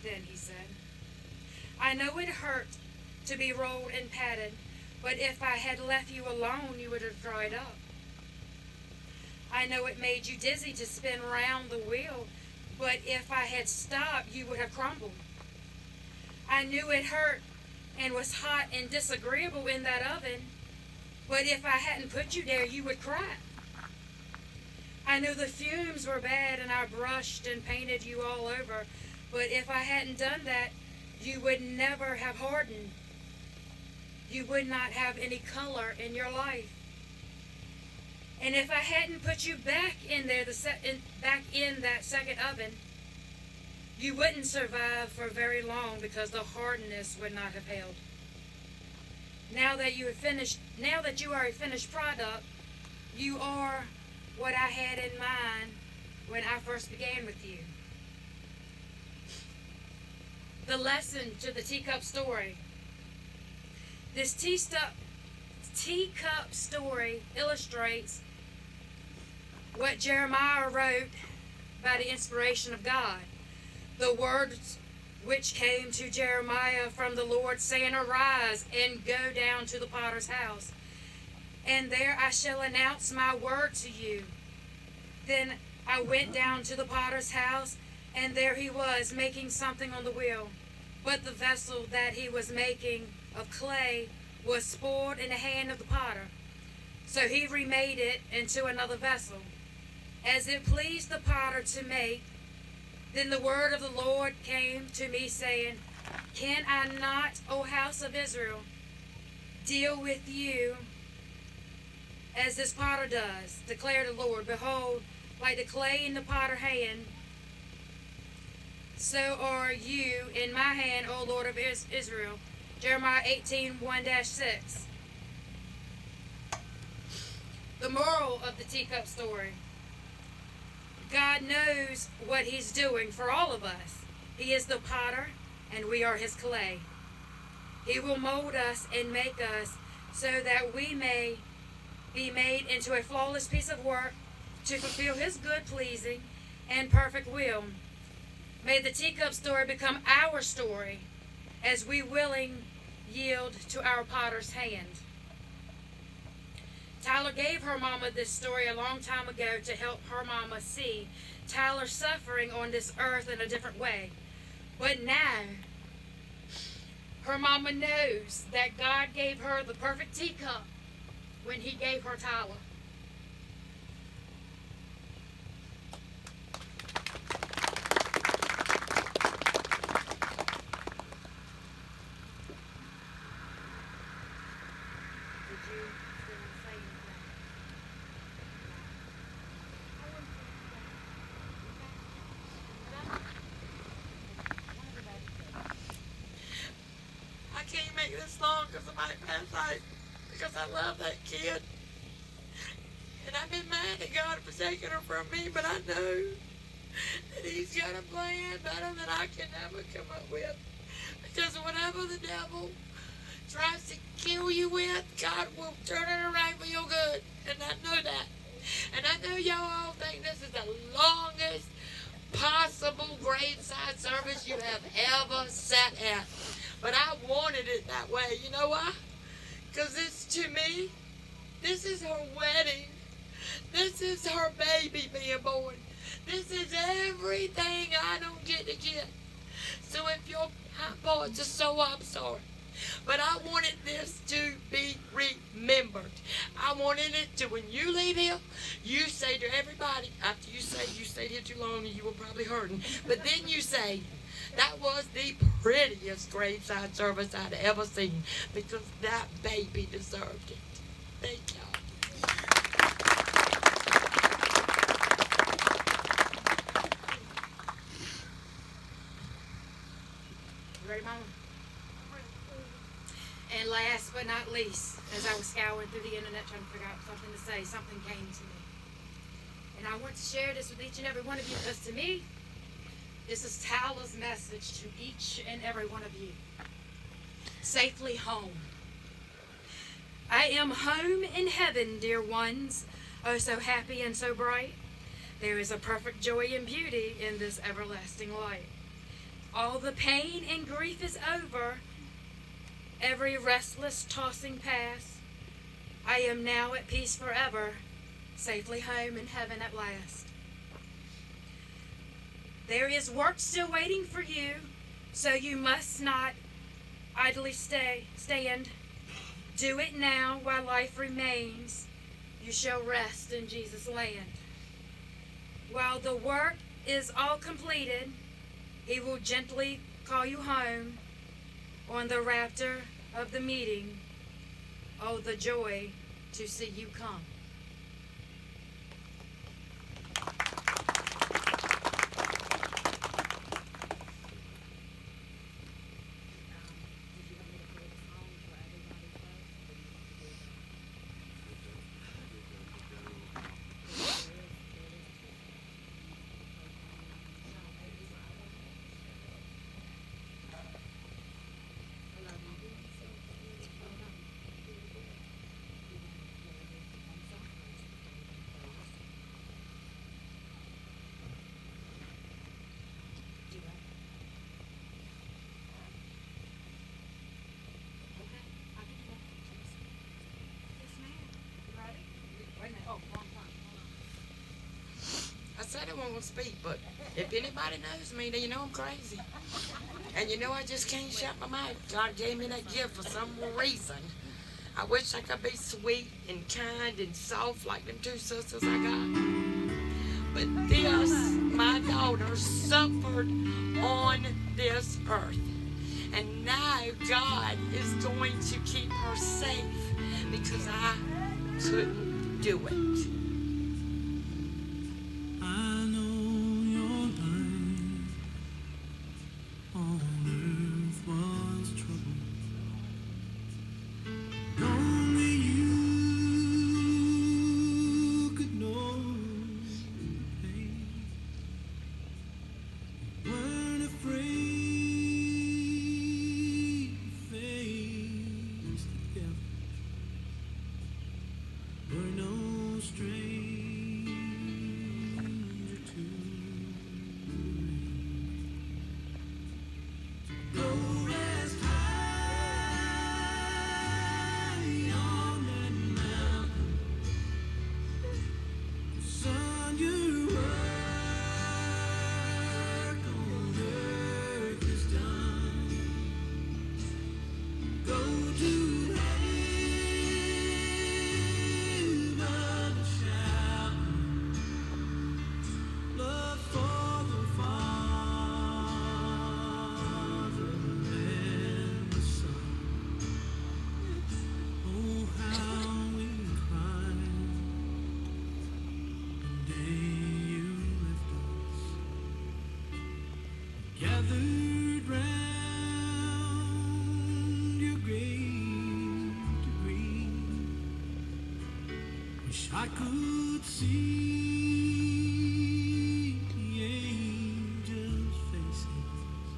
then he said, "I know it hurt to be rolled and patted, but if I had left you alone, you would have dried up. I know it made you dizzy to spin round the wheel, but if I had stopped, you would have crumbled. I knew it hurt and was hot and disagreeable in that oven, but if I hadn't put you there, you would cry. I knew the fumes were bad and I brushed and painted you all over, but if I hadn't done that, you would never have hardened. You would not have any color in your life. And if I hadn't put you back in there, back in that second oven, you wouldn't survive for very long because the hardness would not have held. Now that you are a finished product, you are what I had in mind when I first began with you." The lesson to the teacup story. This teacup story illustrates what Jeremiah wrote by the inspiration of God. The words which came to Jeremiah from the Lord, saying, "Arise and go down to the potter's house, and there I shall announce my word to you." Then I went down to the potter's house, and there he was making something on the wheel. But the vessel that he was making of clay was spoiled in the hand of the potter. So he remade it into another vessel, as it pleased the potter to make. Then the word of the Lord came to me, saying, "Can I not, O house of Israel, deal with you as this potter does, declared the Lord. Behold, like the clay in the potter's hand, so are you in my hand, O Lord of Israel." Jeremiah 18:1-6. The moral of the teacup story. God knows what he's doing for all of us. He is the potter, and we are his clay. He will mold us and make us so that we may be made into a flawless piece of work to fulfill his good, pleasing, and perfect will. May the teacup story become our story as we willing yield to our potter's hand. Tyler gave her mama this story a long time ago to help her mama see Tyler's suffering on this earth in a different way. But now, her mama knows that God gave her the perfect teacup when he gave her Tyler. I can't make this long because of my eyesight, because I love that kid. And I've been mad at God for taking her from me, but I know that he's got a plan better than I can ever come up with. Because whatever the devil tries to kill you with, God will turn it around for your good. And I know that. And I know y'all all think this is the longest possible graveside service you have ever sat at. But I wanted it that way. You know why? Because this, to me, this is her wedding. This is her baby being born. This is everything I don't get to get. So if your parts are so, I'm sorry. But I wanted this to be remembered. I wanted it to, when you leave here, you say to everybody, after you say you stayed here too long and you were probably hurting, but then you say, that was the prettiest graveside service I'd ever seen, because that baby deserved it. Thank y'all. but not least, as I was scouring through the internet trying to figure out something to say, something came to me. And I want to share this with each and every one of you because to me, this is Tyler's message to each and every one of you. Safely home. I am home in heaven, dear ones, oh so happy and so bright. There is a perfect joy and beauty in this everlasting light. All the pain and grief is over, every restless tossing past. I am now at peace forever, safely home in heaven at last. There is work still waiting for you, so you must not idly stand. Do it now while life remains. You shall rest in Jesus' land. While the work is all completed, he will gently call you home on the rapture of the meeting. Oh, the joy to see you come. I said I wasn't going to speak, but if anybody knows me, then you know I'm crazy. And you know I just can't shut my mouth. God gave me that gift for some reason. I wish I could be sweet and kind and soft like them two sisters I got. But this, my daughter, suffered on this earth. And now God is going to keep her safe because I couldn't do it. I know your life on earth was trouble. Only you could know the pain. Weren't afraid to face the devil. Were no stranger to go rest high on that mountain. Son, your work on earth is done. Go to heaven and shout. Love for the Father and the Son. Oh, how we cried the day you left us. Gathered round your grave to grieve. Wish I could see the angels' faces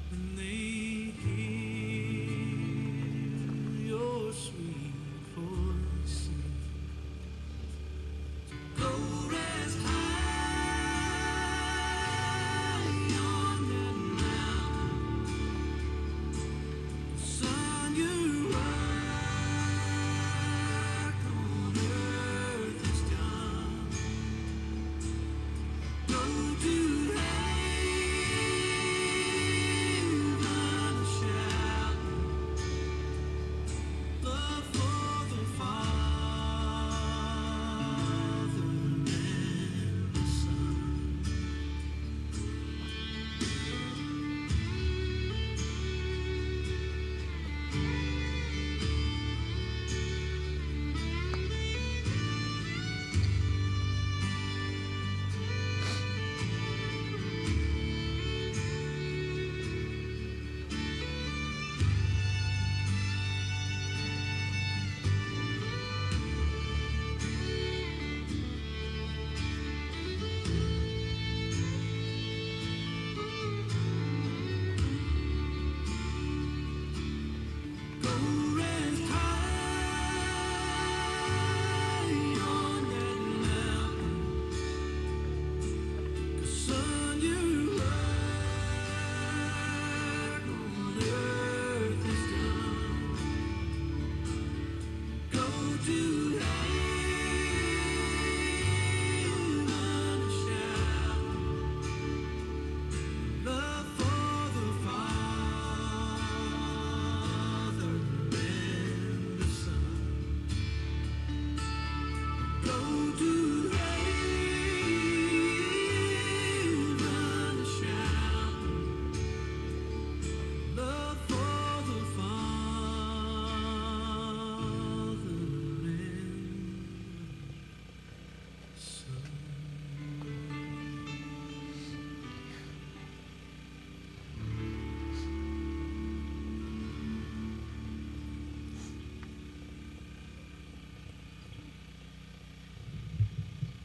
when they hear your sweet voice sing. Go rest high on that mountain. Son, your work on earth is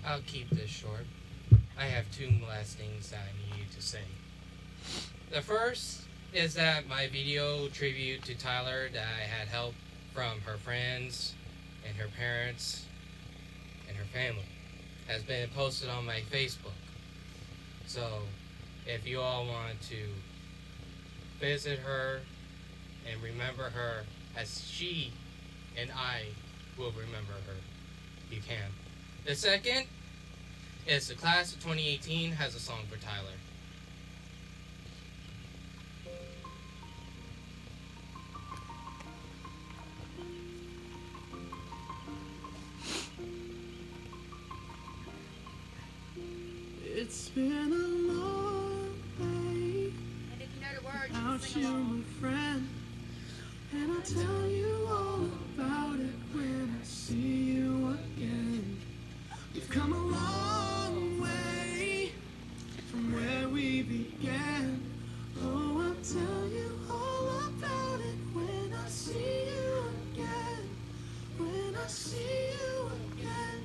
I'll keep this short. I have two last things that I need to say. The first is that my video tribute to Tyler that I had help from her friends and her parents and her family has been posted on my Facebook. So if you all want to visit her and remember her as she and I will remember her, you can. The second is the class of 2018 has a song for Tyler. It's been a long day And if you know the words, without sing you, along. my friend. And I'll tell you all about it when I see you again. We've come a long way from where we began. Oh, I'll tell you all about it when I see you again. When I see you again.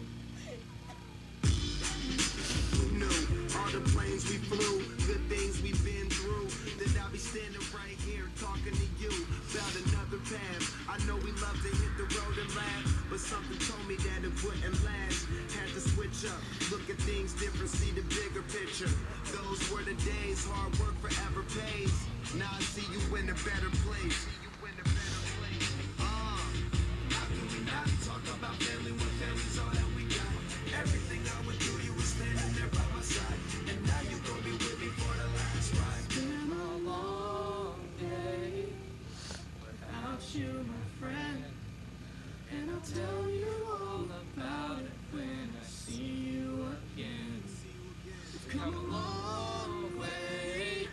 Who knew all the planes we flew, good things we've been through, that I'll be standing right here talking to you about another path. I know we love to hit the road and laugh, but something told me that it wouldn't last. Had to switch up, look at things different, see the bigger picture. Those were the days, hard work forever pays. Now I see you in a better place. How can we not talk about family when family's all that we got? Everything I went through, you were standing there by my side, and now you gon' be with me for the last ride. It's been a long day without you, my friend. And I'll tell you all about it when I see you again. We've come a long way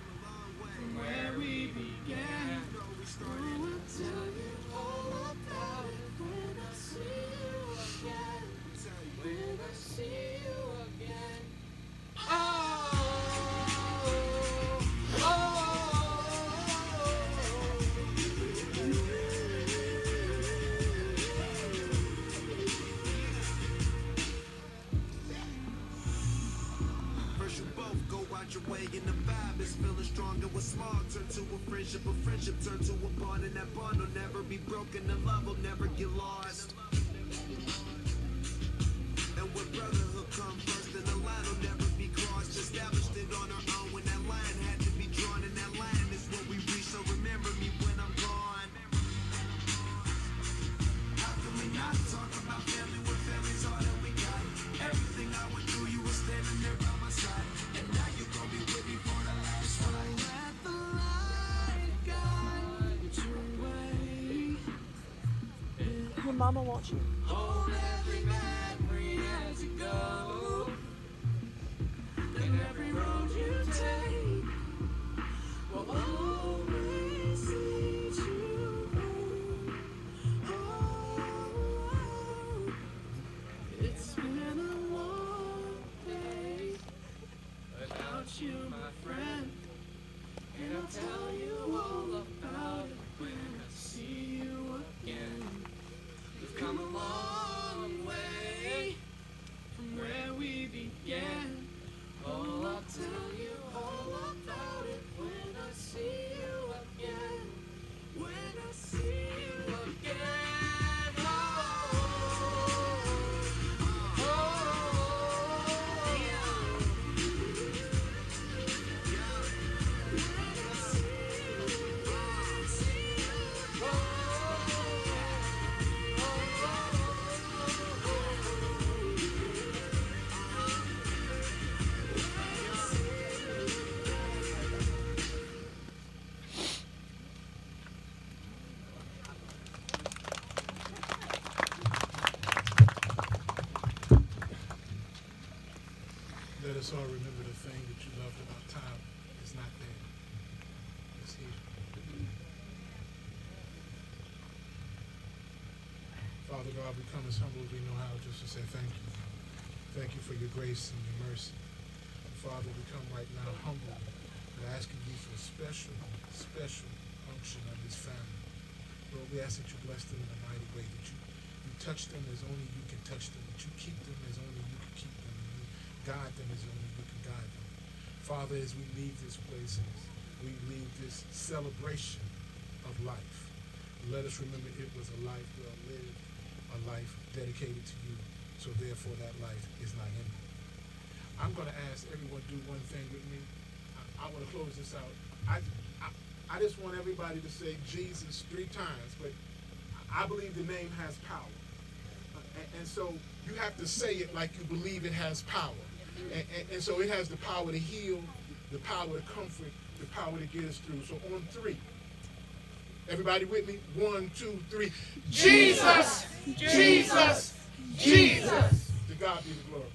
from where we began. Oh, I'll tell you all about it when I see you again. When I see you again. Oh, First you both go out your way and the vibe is feeling stronger. What's small turn to a friendship turn to a bond, and that bond will never be broken. The love will never get lost. And when brotherhood come first, then the line will never be crossed. Established it on our own when that line had to be drawn, and that line is what we reach. So remember me when I'm gone. How can we not talk about family when family's all that we got? Everything I went through, you were standing there by my side, and now you gon' be with me for the last ride. let the light guide your way. Your mama wants you. Hold every memory as you go, and every road you take will always lead you home. Oh, it's been a long day without you, my friend, and I'll tell you all about it when I see you again. We've come a long way from where we began. Oh, I'll tell you all about it when I see you again. When I see you again. Let us all remember the thing that you loved about time is not there. It's here. Father God, we come as humble as we know how just to say thank you. Thank you for your grace and your mercy. Father, we come right now humble and asking you for a special unction of this family. Lord, we ask that you bless them in a mighty way, that you touch them as only you can touch them, that you keep them as only you can keep them, guide them as only you can guide them. Father, as we leave this place, as we leave this celebration of life, let us remember it was a life well lived, a life dedicated to you. So therefore that life is not empty. I'm going to ask everyone to do one thing with me. I want to close this out. I just want everybody to say Jesus 3 times, but I believe the name has power. And so you have to say it like you believe it has power. And so it has the power to heal, the power to comfort, the power to get us through. So on 3. Everybody with me? 1, 2, 3. Jesus! Jesus! Jesus! To God be the glory.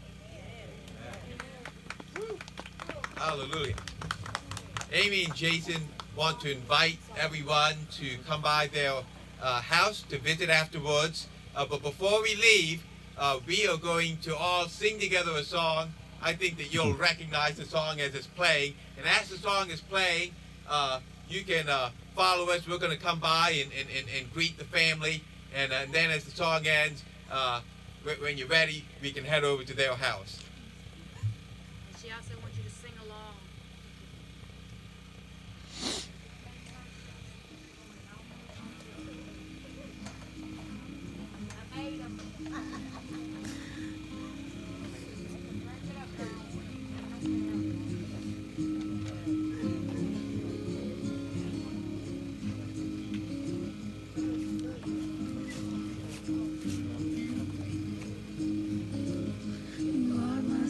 Hallelujah. Amy and Jason want to invite everyone to come by their house to visit afterwards. But before we leave, we are going to all sing together a song. I think that you'll recognize the song as it's playing. And as the song is playing, you can follow us. We're going to come by and greet the family. And then as the song ends, when you're ready, we can head over to their house. And she also wants you to sing along. I made 'em.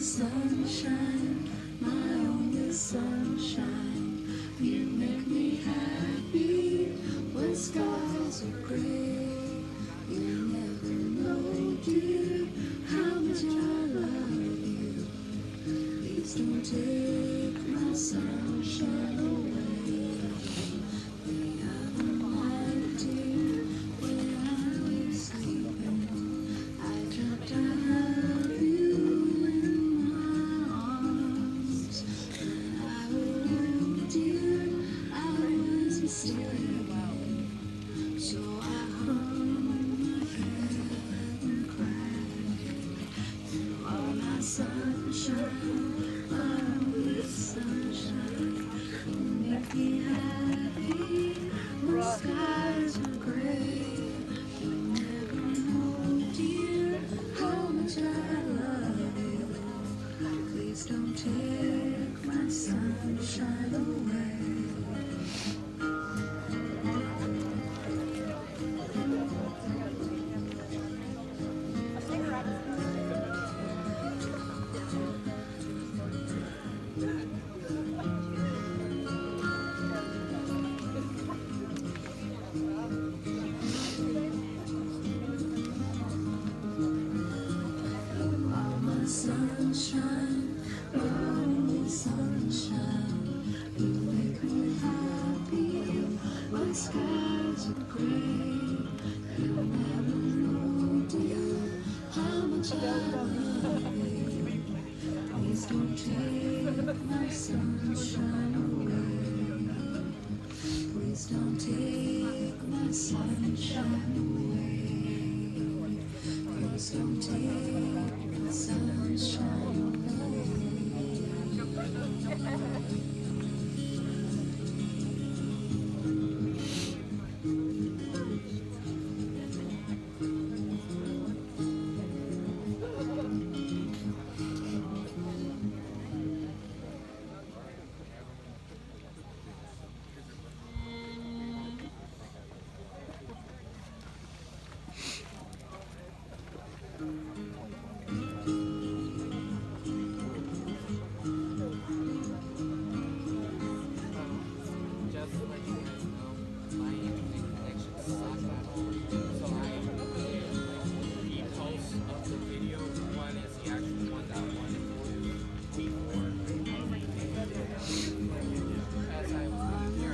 Sunshine, my only sunshine. You make me happy when skies are gray. You never know, dear, how much I love you. Please don't take my sunshine away. The other night, dear, when I was sleeping, I dreamt I had you. So I hung my head and cried. You are my sunshine, my only sunshine. You make me happy when skies are gray. You never know, dear, how much I love you. Please don't take my sunshine away. Sunshine, my only sunshine. You make me happy when skies are gray. You never know, dear, how much I love you. Please don't take my sunshine away. Please don't take my sunshine away. Please don't take my sunshine away.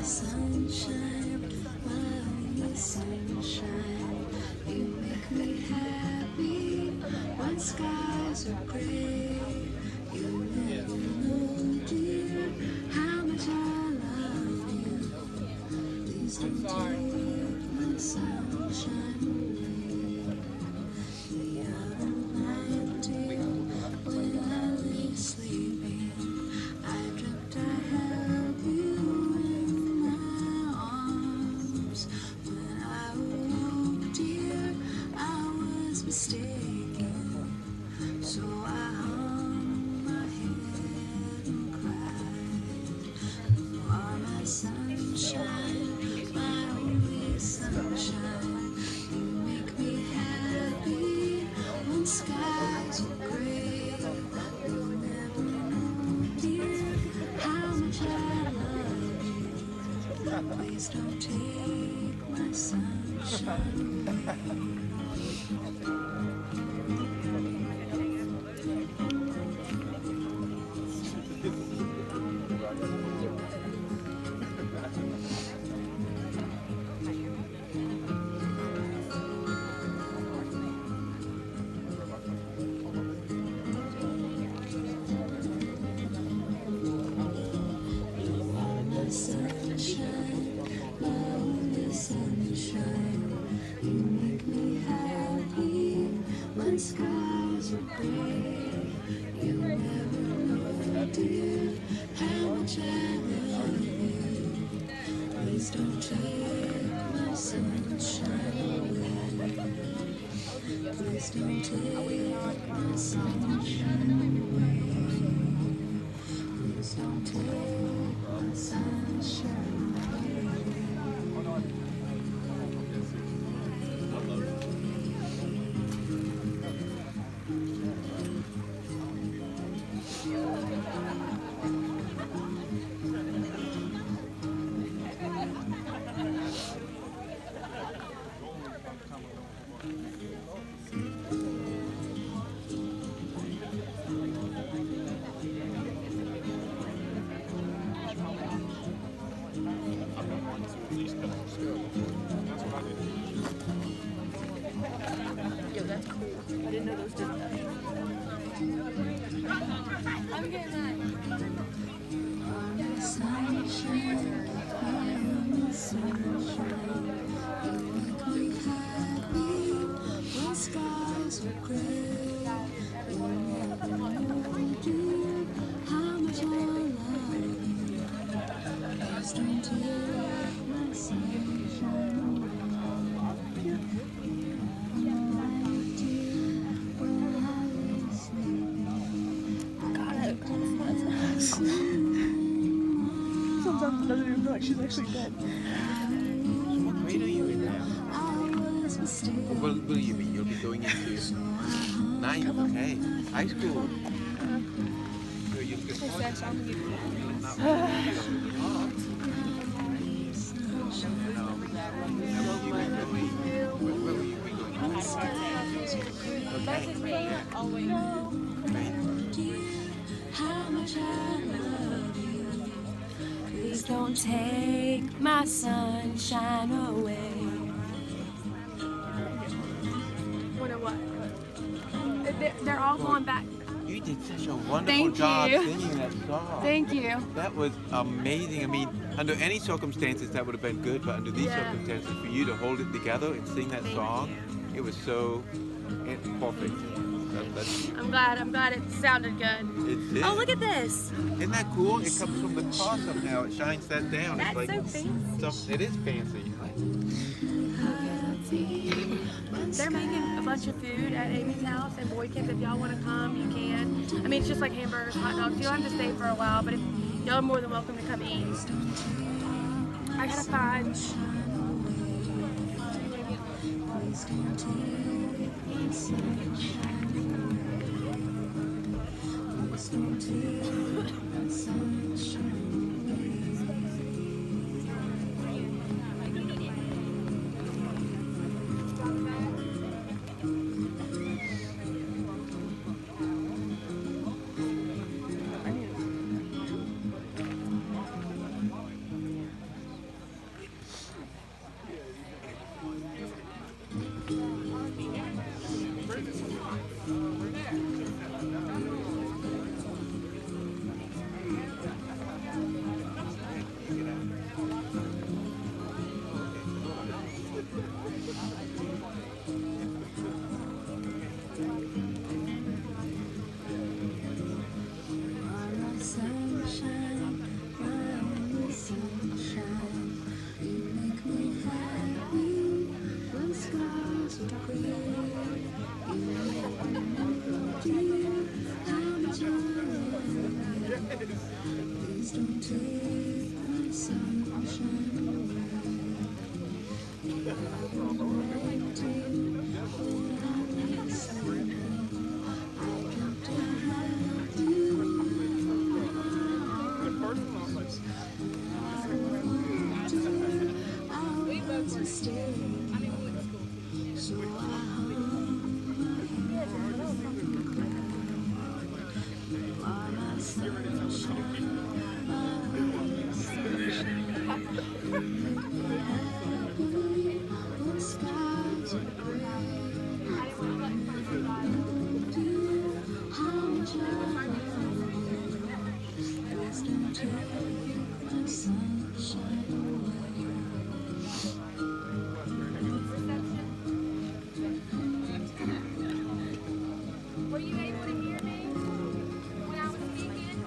Sunshine, my only sunshine. You make me happy when skies are gray. You never know, dear, how much I love you. Please don't take my sunshine away. The other night, dear, when I lay Please don't take my sunshine sunshine, my only sunshine. You make me happy when skies are gray. You never know, dear, how much I love you. Please don't take my sunshine away. Please don't take my sunshine away. Please don't take my sunshine away. Yo, that's cool. I didn't know those did that. I'm getting that. Sunshine, my sunshine. You make me happy when skies are gray. You never know, dear, how much I love you. Please don't take my sunshine away. Sometimes it doesn't even feel like she's actually dead. What grade are you in now? What will you be? You'll be going into ninth, okay. High school. So you'll get Please don't take my sunshine away. They're all going back. You did such a wonderful Thank job you. singing that song. Thank you. That was amazing. I mean, under any circumstances that would have been good, but under these Yeah. circumstances, for you to hold it together and sing that song, it was so perfect. That's, I'm glad it sounded good. it did. Oh, look at this. Isn't that cool? It comes from the car somehow. It shines that down. That's it's like, so fancy. It is fancy. They're making a bunch of food at Amy's house and Boy Camp. If y'all want to come, you can. I mean, it's just like hamburgers, hot dogs. You don't have to stay for a while, but if y'all are more than welcome to come eat. I gotta find. Please don't take my sunshine away. Were you able to hear me when I was speaking?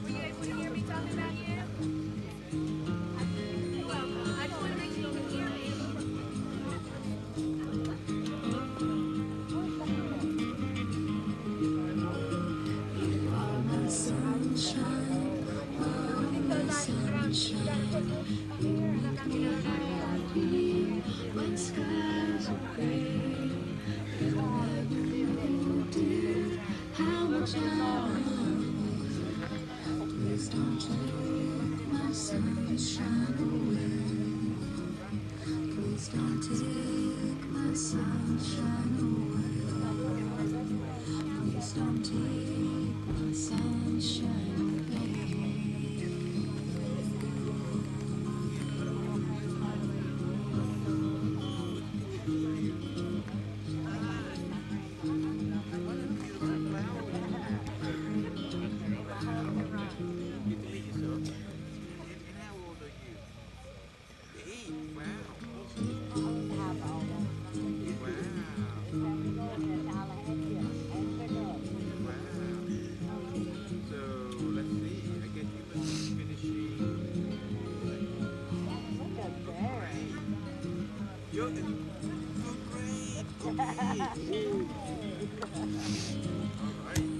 Were you able to hear me talking about you? You're welcome. I just want to make sure you can hear me. When skies are gray, how much please don't take my sunshine away. Please don't take my sunshine away. Please don't take my sunshine away. All right.